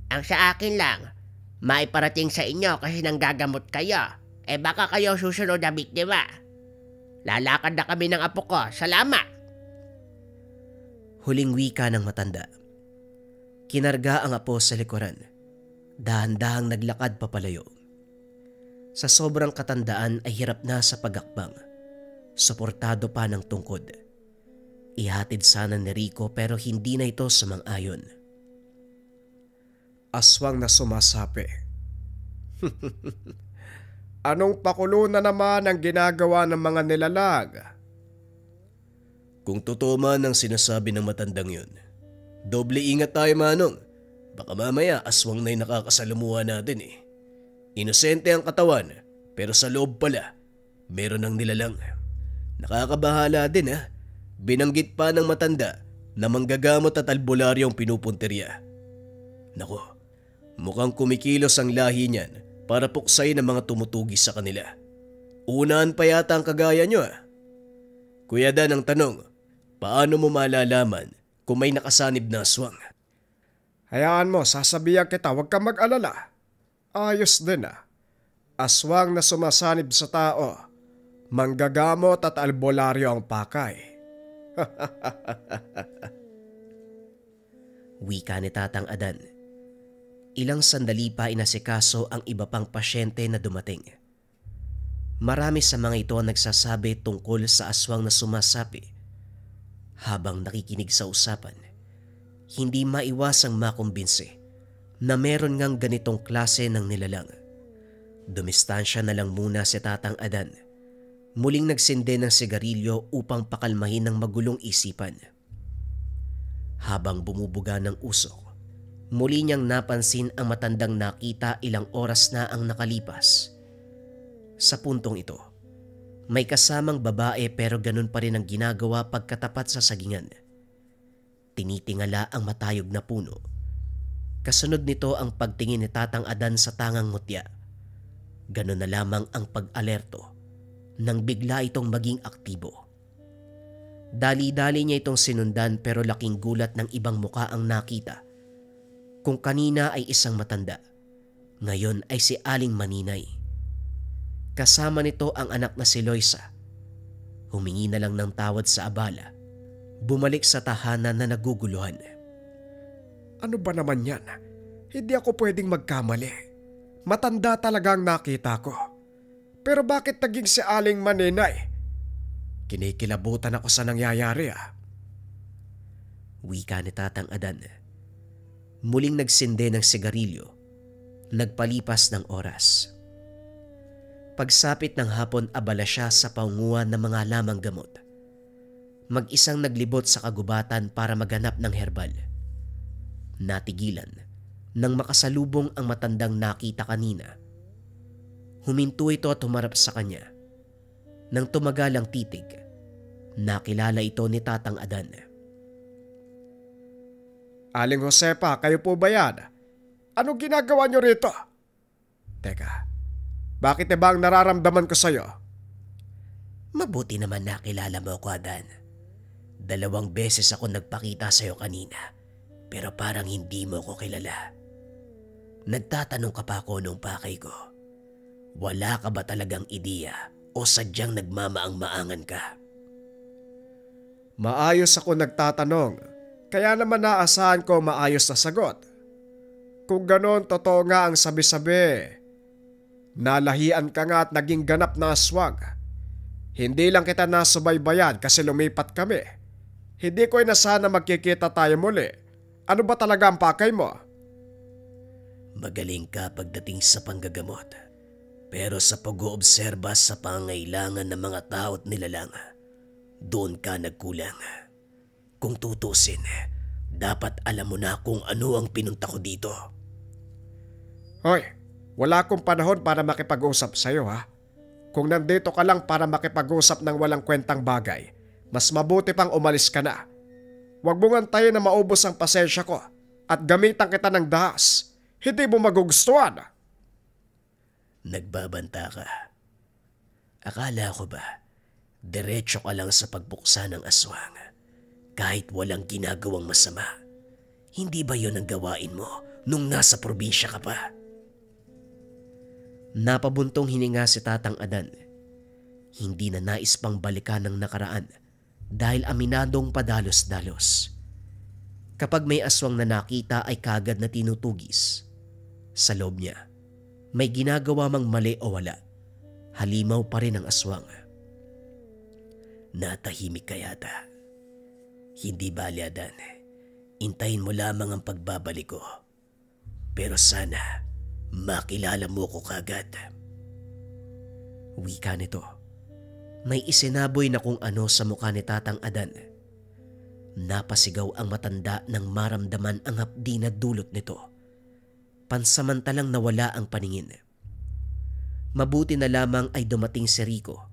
Ang sa akin lang, maiparating sa inyo kasi nanggagamot kayo. Baka kayo susunod na biktima. Lalakad na kami ng apo ko. Salamat! Huling wika ng matanda. Kinarga ang apo sa likuran. Dahan-dahang naglakad papalayo. Sa sobrang katandaan ay hirap na sa pagakbang. Suportado pa ng tungkod. Ihatid sana ni Rico pero hindi na ito sumang-ayon. Aswang na sumasapi. Anong pakulo na naman ang ginagawa ng mga nilalag? Kung totoo man ang sinasabi ng matandang yun, doble ingat tayo Manong. Baka mamaya aswang na yung nakakasalamuha natin Inosente ang katawan, pero sa loob pala, meron ng nilalang. Nakakabahala din Binanggit pa ng matanda na manggagamot at albularyo ang pinupunterya. Nako, mukhang kumikilos ang lahi niyan para puksay ng mga tumutugis sa kanila. Unaan pa yata ang kagaya nyo Kuya Dan ang tanong, paano mo malalaman kung may nakasanib na aswang? Hayaan mo, sasabihan kita, huwag kang mag-alala. Ayos din Aswang na sumasanib sa tao. Manggagamot at albularyo ang pakay. Wika ni Tatang Adan. Ilang sandali pa inasikaso ang iba pang pasyente na dumating. Marami sa mga ito ang nagsasabi tungkol sa aswang na sumasapi. Habang nakikinig sa usapan, hindi maiwasang makumbinsi na meron ngang ganitong klase ng nilalang. Dumistansya na lang muna si Tatang Adan. Muling nagsindi ng sigarilyo upang pakalmahin ng magulong isipan. Habang bumubuga ng usok, muli niyang napansin ang matandang nakita ilang oras na ang nakalipas. Sa puntong ito, may kasamang babae pero ganun pa rin ang ginagawa pagkatapat sa sagingan. Tinitingala ang matayog na puno. Kasunod nito ang pagtingin ni Tatang Adan sa tangang mutya. Ganun na lamang ang pag-alerto nang bigla itong maging aktibo. Dali-dali niya itong sinundan pero laking gulat ng ibang muka ang nakita. Kung kanina ay isang matanda, ngayon ay si Aling Maninay. Kasama nito ang anak na si Loisa. Humingi na lang ng tawad sa abala. Bumalik sa tahanan na naguguluhan. Ano ba naman yan? Hindi ako pwedeng magkamali. Matanda talaga ang nakita ko. Pero bakit naging si Aling Maninay? Kinikilabutan ako sa nangyayari Wika ni Tatang Adan. Muling nagsinde ng sigarilyo. Nagpalipas ng oras. Pagsapit ng hapon, abala siya sa paunguhan ng mga lamang gamot. Mag-isang naglibot sa kagubatan para maghanap ng herbal. Natigilan nang makasalubong ang matandang nakita kanina. Huminto ito at humarap sa kanya. Nang tumagal ang titig, nakilala ito ni Tatang Adan. Aling Josepa, kayo po ba yan? Anong ginagawa niyo rito? Teka, bakit ba ang nararamdaman ko sa'yo? Mabuti naman nakilala mo ko, Adan. 2 beses ako nagpakita sa'yo kanina, pero parang hindi mo ko kilala. Nagtatanong ka pa ako nung pakay ko. Wala ka ba talagang ideya o sadyang nagmamaang-maangan ka? Maayos ako nagtatanong, kaya naman naasahan ko maayos na sagot. Kung ganon, totoo nga ang sabi-sabi. Nalahian ka nga at naging ganap na aswang. Hindi lang kita nasubaybayan kasi lumipat kami. Hindi ko inasahan na magkikita tayo muli. Ano ba talaga ang pakay mo? Magaling ka pagdating sa panggagamot. Pero sa pag-oobserba sa pangailangan ng mga tao at nilalang, doon ka nagkulang. Kung tutusin, dapat alam mo na kung ano ang pinunta ko dito. Hoy, wala akong panahon para makipag-usap sa'yo ha. Kung nandito ka lang para makipag-usap ng walang kwentang bagay, mas mabuti pang umalis ka na. Huwag mong antayin na maubos ang pasensya ko at gamitan kita ng dahas. Hindi mo magugustuhan. Nagbabanta ka. Akala ko ba, diretso ka lang sa pagbuksa ng aswang kahit walang ginagawang masama? Hindi ba yon ang gawain mo nung nasa probinsya ka pa? Napabuntong hininga si Tatang Adan. Hindi na nais pang balikan ng nakaraan dahil aminadong padalos-dalos. Kapag may aswang na nakita ay kagad na tinutugis. Sa loob niya, may ginagawa mang mali o wala, halimaw pa rin ang aswang. Natahimik ka yata. Hindi bali, Adan. Intayin mo lamang ang pagbabalik ko. Pero sana makilala mo ko kagad. Wika nito. May isinaboy na kung ano sa mukha ni Tatang Adan. Napasigaw ang matanda nang maramdaman ang hapdi na dulot nito. Pansamantalang nawala ang paningin. Mabuti na lamang ay dumating si Rico.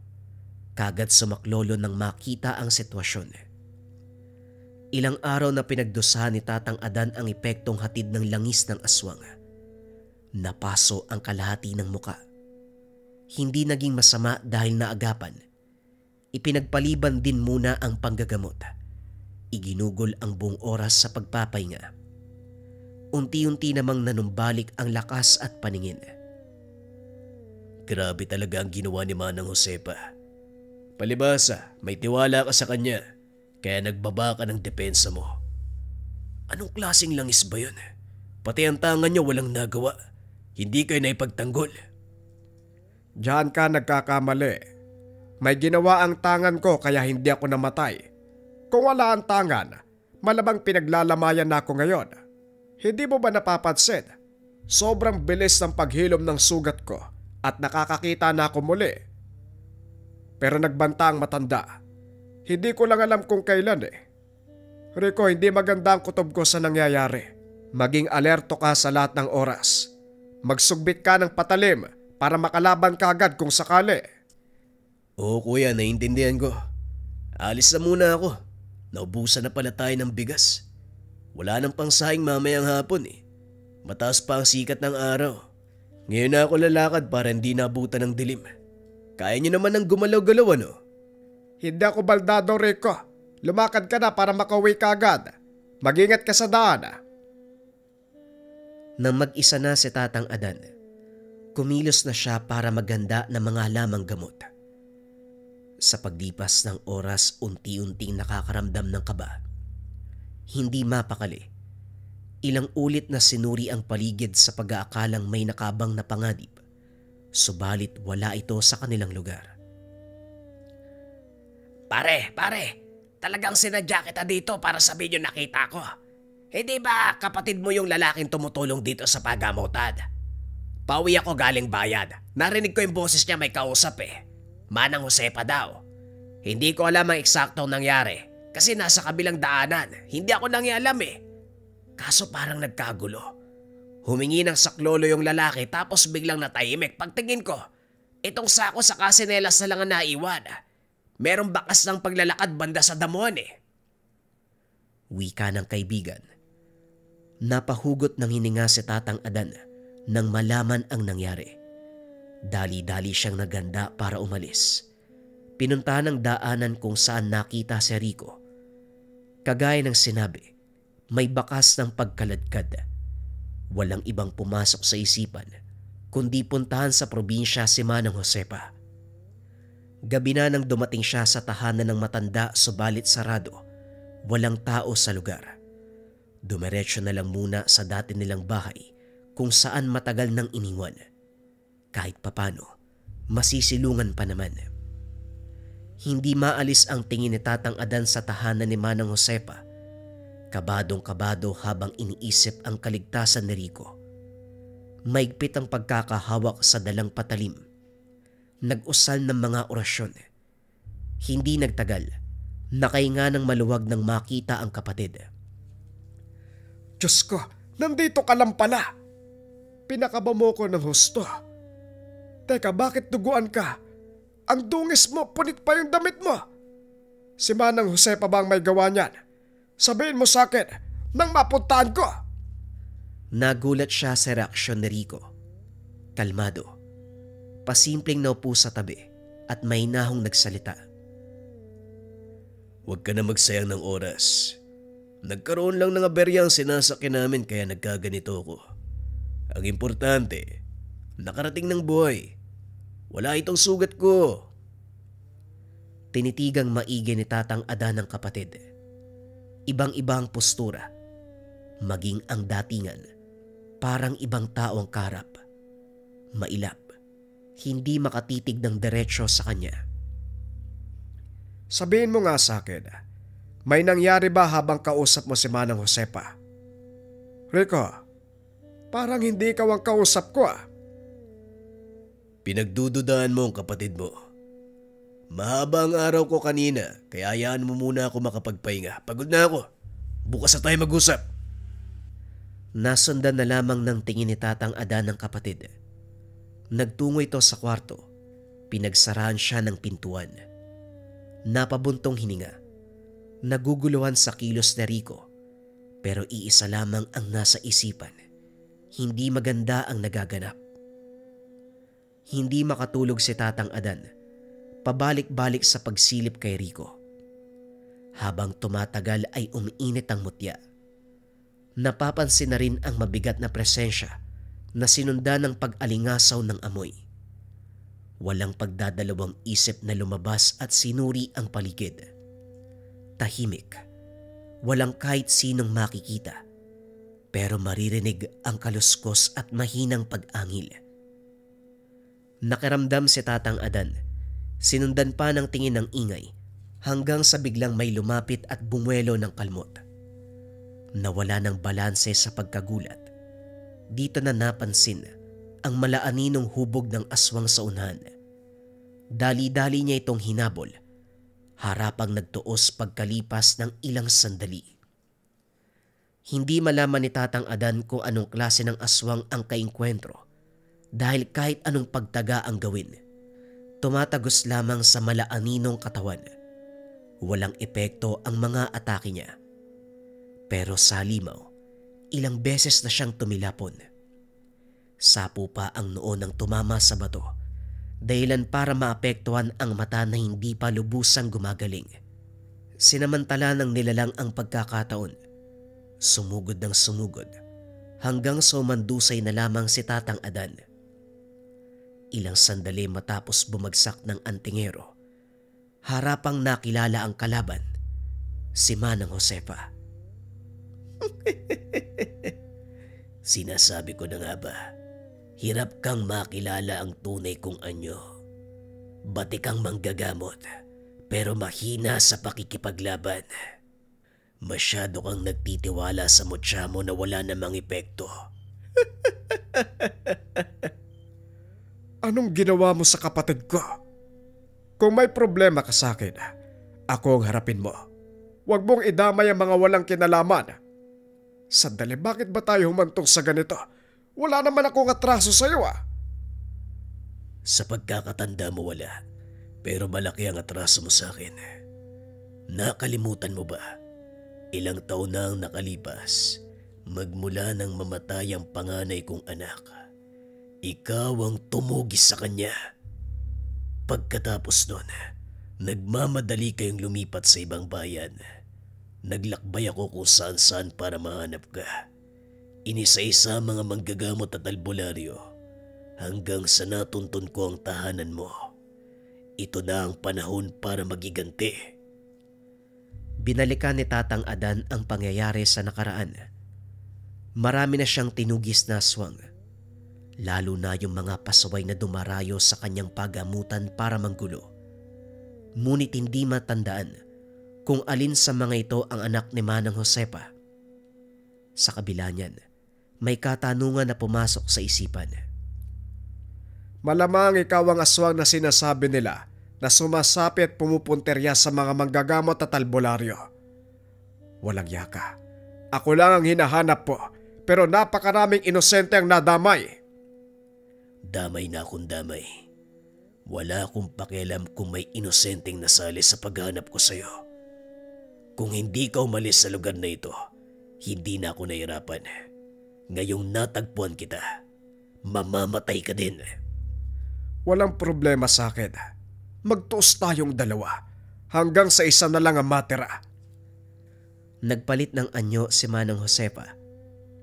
Kagad sumaklolo nang makita ang sitwasyon. Ilang araw na pinagdusahan ni Tatang Adan ang epektong hatid ng langis ng aswang. Napaso ang kalahati ng muka. Hindi naging masama dahil naagapan. Ipinagpaliban din muna ang panggagamot. Iginugol ang buong oras sa pagpapahinga. Unti-unti namang nanumbalik ang lakas at paningin. Grabe talaga ang ginawa ni Manang Josepa. Palibasa, may tiwala ka sa kanya, kaya nagbaba ka ng depensa mo. Anong klaseng langis ba yun? Pati ang tangan niya walang nagawa. Hindi kayo naipagtanggol. Diyan ka nagkakamali. May ginawa ang tangan ko kaya hindi ako namatay. Kung wala ang tangan, malamang pinaglalamayan na ako ngayon. Hindi mo ba napapansin? Sobrang bilis ng paghilom ng sugat ko at nakakakita na ako muli. Pero nagbanta ang matanda. Hindi ko lang alam kung kailan eh. Rico, hindi maganda ang kutob ko sa nangyayari. Maging alerto ka sa lahat ng oras. Magsugbit ka ng patalim para makalaban ka agad kung sakali. Oo kuya, naiintindihan ko. Alis na muna ako. Naubusan na pala tayo ng bigas. Wala nang pangsahing mamayang hapon eh. Mataas pa ang sikat ng araw. Ngayon na ako lalakad para hindi nabutan ng dilim. Kaya niyo naman ng gumalaw-galaw ano? Hindi ako baldado, Rico. Lumakad ka na para makauwi ka agad. Mag-ingat ka sa daan. Nang mag-isa na si Tatang Adan, kumilos na siya para maghanda ng mga lamang gamot. Sa paglipas ng oras, unti-unting nakakaramdam ng kaba. Hindi mapakali. Ilang ulit na sinuri ang paligid sa pag-aakalang may nakabang na panganib. Subalit wala ito sa kanilang lugar. Pare, talagang sinadya kita dito para sabihin yung nakita ko. Hindi ba kapatid mo yung lalaking tumutulong dito sa pagamutan? Pauwi ako galing bayad. Narinig ko yung boses niya may kausap eh. Manang Josepa daw. Hindi ko alam ang eksaktong nangyari kasi nasa kabilang daanan. Hindi ako nangialam eh. Kaso parang nagkagulo. Humingi ng saklolo yung lalaki tapos biglang natahimik. Pagtingin ko, itong sako sa kasinelas na lang ang naiwan. Merong bakas ng paglalakad banda sa damuhan eh. Wika ng kaibigan. Napahugot ng hininga si Tatang Adan nang malaman ang nangyari. Dali-dali siyang naganda para umalis. Pinuntahan ng daanan kung saan nakita si Rico. Kagaya ng sinabi, may bakas ng pagkaladkad. Walang ibang pumasok sa isipan kundi puntahan sa probinsya si Manang Josepa. Gabi na nang dumating siya sa tahanan ng matanda subalit sarado. Walang tao sa lugar. Dumiretso na lang muna sa dati nilang bahay kung saan matagal nang iniwan. Kahit papano, masisilungan pa naman. Hindi maalis ang tingin ni Tatang Adan sa tahanan ni Manang Josepa. Kabadong-kabado habang iniisip ang kaligtasan ni Rico. Maigpit ang pagkakahawak sa dalang patalim. Nag-usal ng mga orasyon. Hindi nagtagal, nakahinga ng maluwag nang makita ang kapatid. Diyos ko, nandito ka lang pala. Pinakaba mo ko ng husto. Teka, bakit duguan ka? Ang dungis mo, punit pa yung damit mo. Si Manang Josepa ba ang may gawa niyan? Sabihin mo sa akin nang mapuntahan ko. Nagulat siya sa reaksyon ni Rico. Kalmado. Pasimpleng naupo sa tabi at may nahong nagsalita. Huwag ka na magsayang ng oras. Nagkaroon lang ng aberya ang sinasakyan namin kaya nagkaganito ko. Ang importante, nakarating ng buhay. Wala itong sugat ko. Tinitigang maigi ni Tatang Adan ng kapatid. Ibang-iba ang postura. Maging ang datingan. Parang ibang tao ang karap. Mailap. Hindi makatitig ng diretsyo sa kanya. Sabihin mo nga sa akin, may nangyari ba habang kausap mo si Manang Josepa? Rico, parang hindi ikaw ang kausap ko ah. Pinagdududaan mo ang kapatid mo. Mahaba ang araw ko kanina kaya hayaan mo muna ako makapagpahinga. Pagod na ako. Bukas na tayo mag-usap. Nasundan na lamang ng tingin ni Tatang Adan ng kapatid. Nagtungo ito sa kwarto. Pinagsarahan siya ng pintuan. Napabuntong hininga. Naguguluhan sa kilos ni Rico. Pero iisa lamang ang nasa isipan. Hindi maganda ang nagaganap. Hindi makatulog si Tatang Adan. Pabalik-balik sa pagsilip kay Rico. Habang tumatagal ay umiinit ang mutya. Napapansin na rin ang mabigat na presensya na sinundan ng pag-alingasaw ng amoy. Walang pagdadalawang isip na lumabas at sinuri ang paligid. Tahimik. Walang kahit sinong makikita. Pero maririnig ang kaluskos at mahinang pag-angil. Nakiramdam si Tatang Adan. Sinundan pa ng tingin ng ingay hanggang sa biglang may lumapit at bumuelo ng kalmot. Nawala ng balanse sa pagkagulat. Dito na napansin ang malaaninong hubog ng aswang sa unahan. Dali-dali niya itong hinabol. Harapang nagtuos pagkalipas ng ilang sandali. Hindi malaman ni Tatang Adan kung anong klase ng aswang ang kainkwentro dahil kahit anong pagtaga ang gawin, tumatagos lamang sa malaaninong katawan. Walang epekto ang mga atake niya. Pero sa halimaw, ilang beses na siyang tumilapon. Sapo pa ang noo ng tumama sa bato, dahilan para maapektuhan ang mata na hindi pa lubusang gumagaling. Sinamantala ng nilalang ang pagkakataon. Sumugod ng sumugod hanggang sa umandusay na lamang si Tatang Adan. Ilang sandali matapos bumagsak ng antingero, harapang nakilala ang kalaban, si Manang Josepa. Sinasabi ko na nga ba, hirap kang makilala ang tunay kong anyo. Batik kang manggagamot, pero mahina sa pakikipaglaban. Masyado kang nagtitiwala sa mutya mo na wala namang epekto. Anong ginawa mo sa kapatid ko? Kung may problema ka sa akin, ako ang harapin mo. Huwag mong idamay ang mga walang kinalaman. Sandali, bakit ba tayo humantong sa ganito? Wala naman akong atraso sa'yo Sa pagkakatanda mo wala, pero malaki ang atraso mo sa akin. Nakalimutan mo ba? Ilang taon na ang nakalipas, magmula nang mamatay ang panganay kong anak. Ikaw ang tumugis sa kanya. Pagkatapos nun, nagmamadali kayong lumipat sa ibang bayan. Naglakbay ako kung saan-saan para mahanap ka. Inisa-isa mga manggagamot at albularyo hanggang sa natuntun ko ang tahanan mo. Ito na ang panahon para magiganti. Binalikan ni Tatang Adan ang pangyayari sa nakaraan. Marami na siyang tinugis na aswang, lalo na yung mga pasaway na dumarayo sa kanyang pagamutan para manggulo. Ngunit hindi matandaan kung alin sa mga ito ang anak ni Manang Josefa. Sa kabila niyan, may katanungan na pumasok sa isipan. Malamang ikaw ang aswang na sinasabi nila na sumasapi at pumupunterya sa mga manggagamot at albularyo. Walang yaka. Ako lang ang hinahanap po, pero napakaraming inosente ang nadamay. Damay na akong damay. Wala akong pakialam kung may inosenteng nasali sa paghanap ko sa'yo. Kung hindi ka umalis sa lugar na ito, hindi na ako nahirapan. Ngayong natagpuan kita, mamamatay ka din. Walang problema sa akin. Magtuos tayong dalawa hanggang sa isa na lang ang matira. Nagpalit ng anyo si Manang Josefa.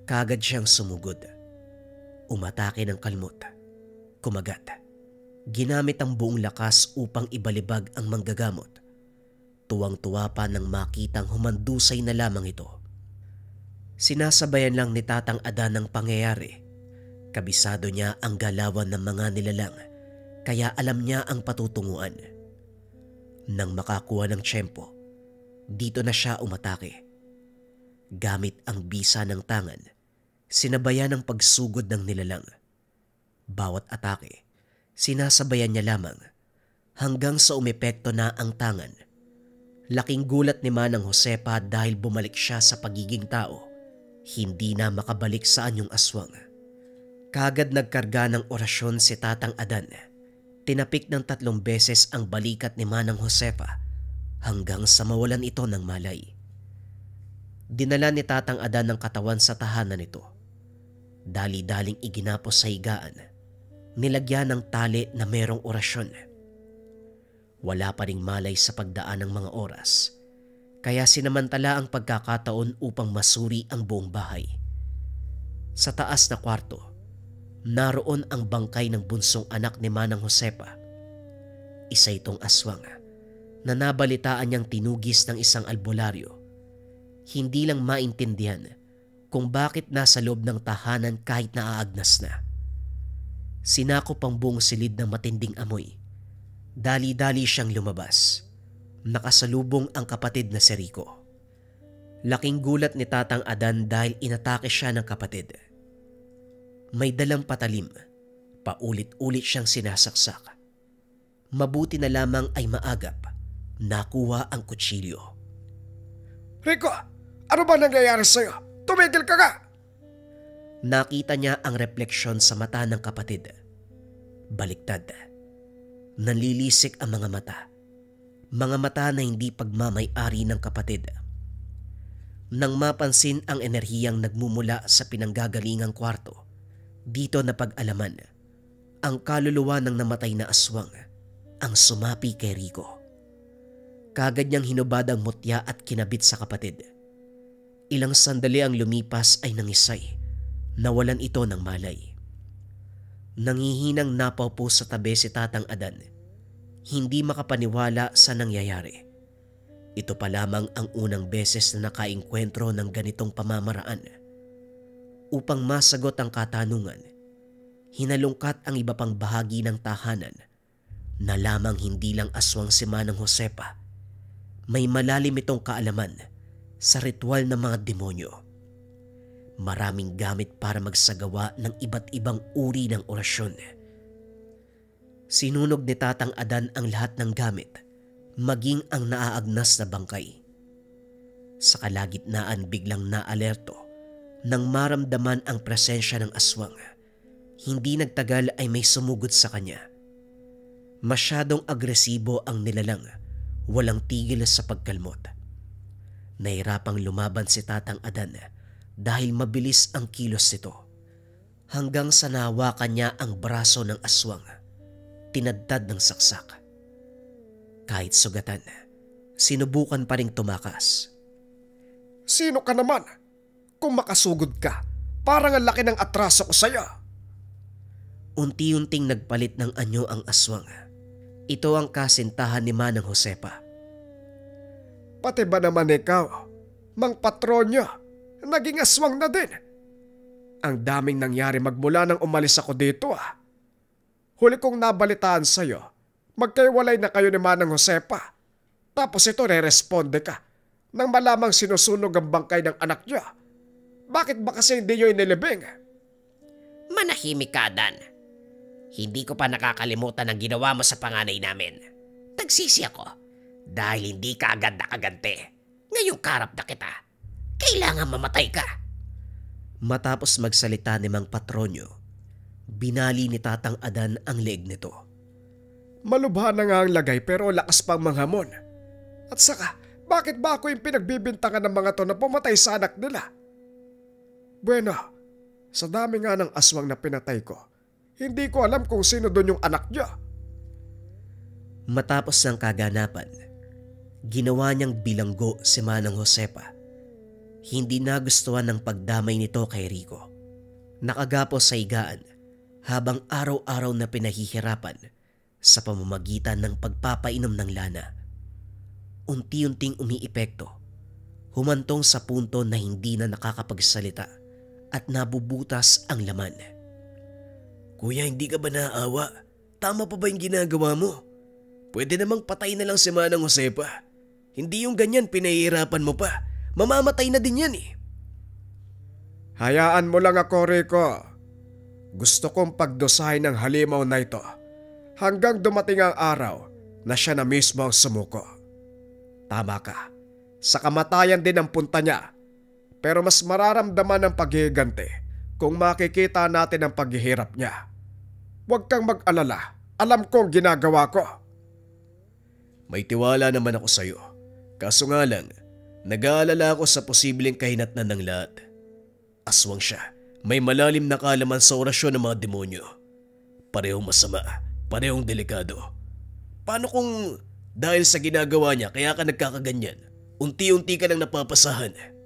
Kagad siyang sumugod. Umatake ng kalmot. Kumagat. Ginamit ang buong lakas upang ibalibag ang manggagamot. Tuwang-tuwa pa nang makitang humandusay na lamang ito. Sinasabayan lang ni Tatang Adan ang pangyayari. Kabisado niya ang galawan ng mga nilalang, kaya alam niya ang patutunguan. Nang makakuha ng tiyempo, dito na siya umatake. Gamit ang bisa ng tangan, sinabayan ang pagsugod ng nilalang. Bawat atake, sinasabayan niya lamang hanggang sa umepekto na ang tangan. Laking gulat ni Manang Josefa dahil bumalik siya sa pagiging tao. Hindi na makabalik sa anyong aswang. Kagad nagkarga ng orasyon si Tatang Adan. Tinapik ng 3 beses ang balikat ni Manang Josefa hanggang sa mawalan ito ng malay. Dinala ni Tatang Adan ang katawan sa tahanan nito. Dali-daling iginapos sa higaan. Nilagyan ng tali na merong orasyon. Wala pa ring malay sa pagdaan ng mga oras, kaya sinamantala ang pagkakataon upang masuri ang buong bahay. Sa taas na kwarto, naroon ang bangkay ng bunsong anak ni Manang Josefa. Isa itong aswang na nabalitaan niyang tinugis ng isang albularyo. Hindi lang maintindihan kung bakit nasa loob ng tahanan kahit naaagnas na. Sinakop ang buong silid ng matinding amoy. Dali-dali siyang lumabas. Nakasalubong ang kapatid na si Rico. Laking gulat ni Tatang Adan dahil inatake siya ng kapatid. May dalang patalim. Paulit-ulit siyang sinasaksak. Mabuti na lamang ay maagap. Nakuha ang kutsilyo. Rico, ano ba nangyayari sa'yo? Tumigil ka nga! Nakita niya ang refleksyon sa mata ng kapatid. Baliktad. Nanlilisik ang mga mata. Mga mata na hindi pagmamay-ari ng kapatid. Nang mapansin ang enerhiyang nagmumula sa pinanggagalingang kwarto, dito napag-alaman ang kaluluwa ng namatay na aswang ang sumapi kay Rico. Kagad niyang hinubad ang mutya at kinabit sa kapatid. Ilang sandali ang lumipas ay nangisay. Nawalan ito ng malay. Nangihinang napaupo sa tabi si Tatang Adan. Hindi makapaniwala sa nangyayari. Ito pa lamang ang unang beses na nakaengkwentro ng ganitong pamamaraan. Upang masagot ang katanungan, hinalungkat ang iba pang bahagi ng tahanan na lamang hindi lang aswang si Manang Josefa. May malalim itong kaalaman sa ritual ng mga demonyo. Maraming gamit para magsagawa ng iba't ibang uri ng orasyon. Sinunog ni Tatang Adan ang lahat ng gamit, maging ang naaagnas na bangkay. Sa kalagitnaan biglang naalerto nang maramdaman ang presensya ng aswang. Hindi nagtagal ay may sumugod sa kanya. Masyadong agresibo ang nilalang, walang tigil sa pagkalmot. Nahirapang lumaban si Tatang Adan dahil mabilis ang kilos nito. Hanggang sa nahawakan niya ang braso ng aswang, tinadtad ng saksak. Kahit sugatan, sinubukan pa ring tumakas. Sino ka naman? Kung makasugod ka, parang ang laki ng atraso ko sa'yo. Unti-unting nagpalit ng anyo ang aswang. Ito ang kasintahan ni Manang Josepa. Pati ba naman ikaw, Mang Patronyo, naging aswang na din? Ang daming nangyari magmula nang umalis ako dito ah. Huli kong nabalitaan sa'yo, magkaiwalay na kayo ni Manang Josepa. Tapos ito re-responde ka nang malamang sinusunog ang bangkay ng anak niya. Bakit ba kasi hindi nyo inilibing? Manahimik ka, Adan. Hindi ko pa nakakalimutan ang ginawa mo sa panganay namin. Nagsisi ako dahil hindi ka agad nakagante. Ngayong karap na kita, kailangan mamatay ka. Matapos magsalita ni Mang Patronyo, binali ni Tatang Adan ang leeg nito. Malubha na nga ang lagay pero lakas pang manghamon. At saka, bakit ba ako yung pinagbibintangan ng mga to na pumatay sa anak nila? Bueno, sa dami nga ng aswang na pinatay ko, hindi ko alam kung sino doon yung anak niya. Matapos ng kaganapan, ginawa niyang bilanggo si Manang Josepa. Hindi nagustuhan ng pagdamay nito kay Rico. Nakagapos sa higaan habang araw-araw na pinahihirapan sa pamamagitan ng pagpapainom ng lana. Unti-unting umiipekto, humantong sa punto na hindi na nakakapagsalita at nabubutas ang laman. Kuya, hindi ka ba naaawa? Tama pa ba yung ginagawa mo? Pwede namang patay na lang si Manang Josepa. Hindi yung ganyan pinahihirapan mo pa. Mamamatay na din yan eh. Hayaan mo lang ako, Rico. Gusto kong pagdusahin ng halimaw na ito hanggang dumating ang araw na siya na mismo ang sumuko. Tama ka, sa kamatayan din ang punta niya. Pero mas mararamdaman ang paghihiganti kung makikita natin ang paghihirap niya. Huwag kang mag-alala, alam ko ang ginagawa ko. May tiwala naman ako sa'yo. Kaso nga lang, nag-aalala ako sa posibleng kahinatnan ng lahat. Aswang siya, may malalim na kaalaman sa orasyon ng mga demonyo. Parehong masama, parehong delikado. Paano kung dahil sa ginagawa niya kaya ka nagkakaganyan, unti-unti ka lang napapasahan?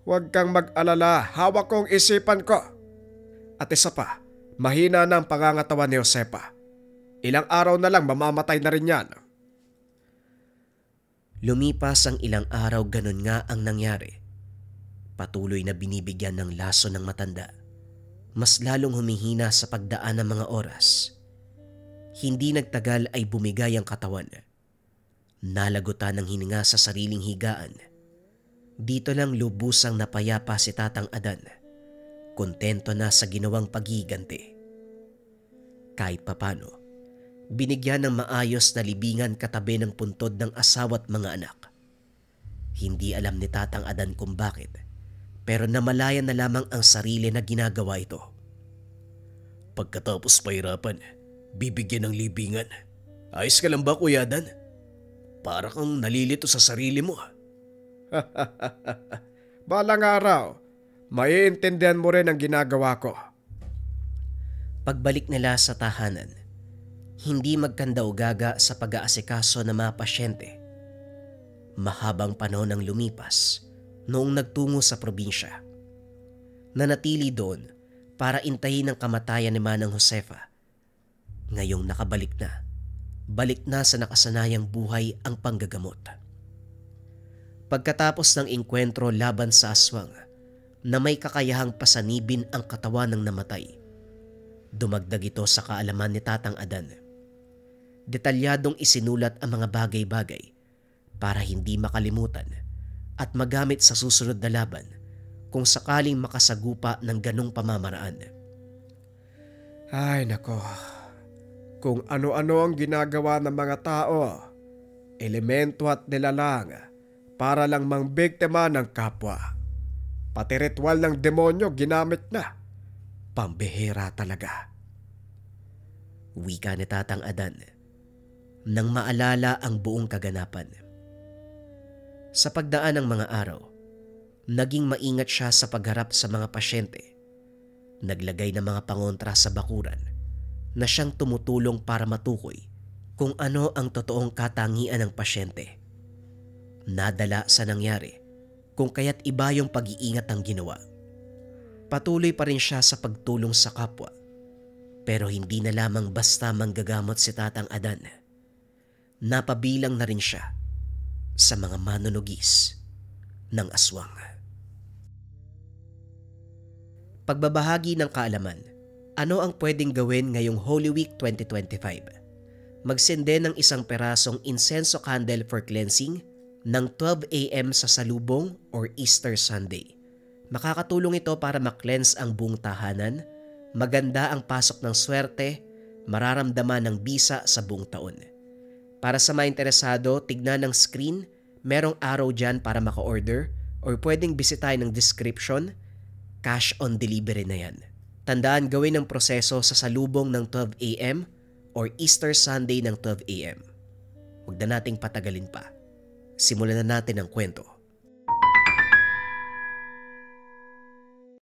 Huwag kang mag-alala, hawak kong isipan ko. At isa pa, mahina na ang pangangatawan ni Josepa. Ilang araw na lang mamamatay na rin yan. Lumipas ang ilang araw, ganun nga ang nangyari. Patuloy na binibigyan ng laso ng matanda. Mas lalong humihina sa pagdaan ng mga oras. Hindi nagtagal ay bumigay ang katawan. Nalagutan ng hininga sa sariling higaan. Dito lang lubusang napayapa si Tatang Adan. Kontento na sa ginawang paghiganti. Kahit papano, binigyan ng maayos na libingan katabi ng puntod ng asawa at mga anak. Hindi alam ni Tatang Adan kung bakit, pero namalayan na lamang ang sarili na ginagawa ito. Pagkatapos pahirapan, bibigyan ng libingan. Ayos ka lang ba, Kuya Adan? Para kang nalilito sa sarili mo. Balang araw, maiintindihan mo rin ang ginagawa ko. Pagbalik nila sa tahanan, hindi magkanda-ugaga sa pag-aasikaso ng mga pasyente. Mahabang panahon ang lumipas noong nagtungo sa probinsya. Nanatili doon para intayin ang kamatayan ni Manang Josefa. Ngayong nakabalik na, balik na sa nakasanayang buhay ang panggagamot. Pagkatapos ng engkwentro laban sa aswang na may kakayahang pasanibin ang katawan ng namatay, dumagdag ito sa kaalaman ni Tatang Adan. Detalyadong isinulat ang mga bagay-bagay para hindi makalimutan at magamit sa susunod na laban kung sakaling makasagupa ng ganong pamamaraan. Ay nako, kung ano-ano ang ginagawa ng mga tao, elemento at nilalang para lang mangbiktima ng kapwa. Pati ritual ng demonyo ginamit na. Pambihira talaga. Wika ni Tatang Adan nang maalala ang buong kaganapan. Sa pagdaan ng mga araw, naging maingat siya sa pagharap sa mga pasyente. Naglagay ng mga pangontra sa bakuran na siyang tumutulong para matukoy kung ano ang totoong katangian ng pasyente. Nadala sa nangyari kung kaya't iba yung pag-iingat ang ginawa. Patuloy pa rin siya sa pagtulong sa kapwa, pero hindi na lamang basta manggagamot si Tatang Adan. Napabilang na rin siya sa mga manunugis ng aswang. Pagbabahagi ng kaalaman, ano ang pwedeng gawin ngayong Holy Week 2025? Magsende ng isang perasong insenso candle for cleansing ng 12 a.m. sa Salubong or Easter Sunday. Makakatulong ito para ma-cleanse ang buong tahanan, maganda ang pasok ng swerte, mararamdaman ng bisa sa buong taon. Para sa mga interesado, tignan ng screen, merong arrow dyan para maka-order or pwedeng bisitahin ng description, cash on delivery na yan. Tandaan gawin ang proseso sa Salubong ng 12 a.m. or Easter Sunday ng 12 a.m. Huwag na nating patagalin pa. Simulan na natin ang kwento.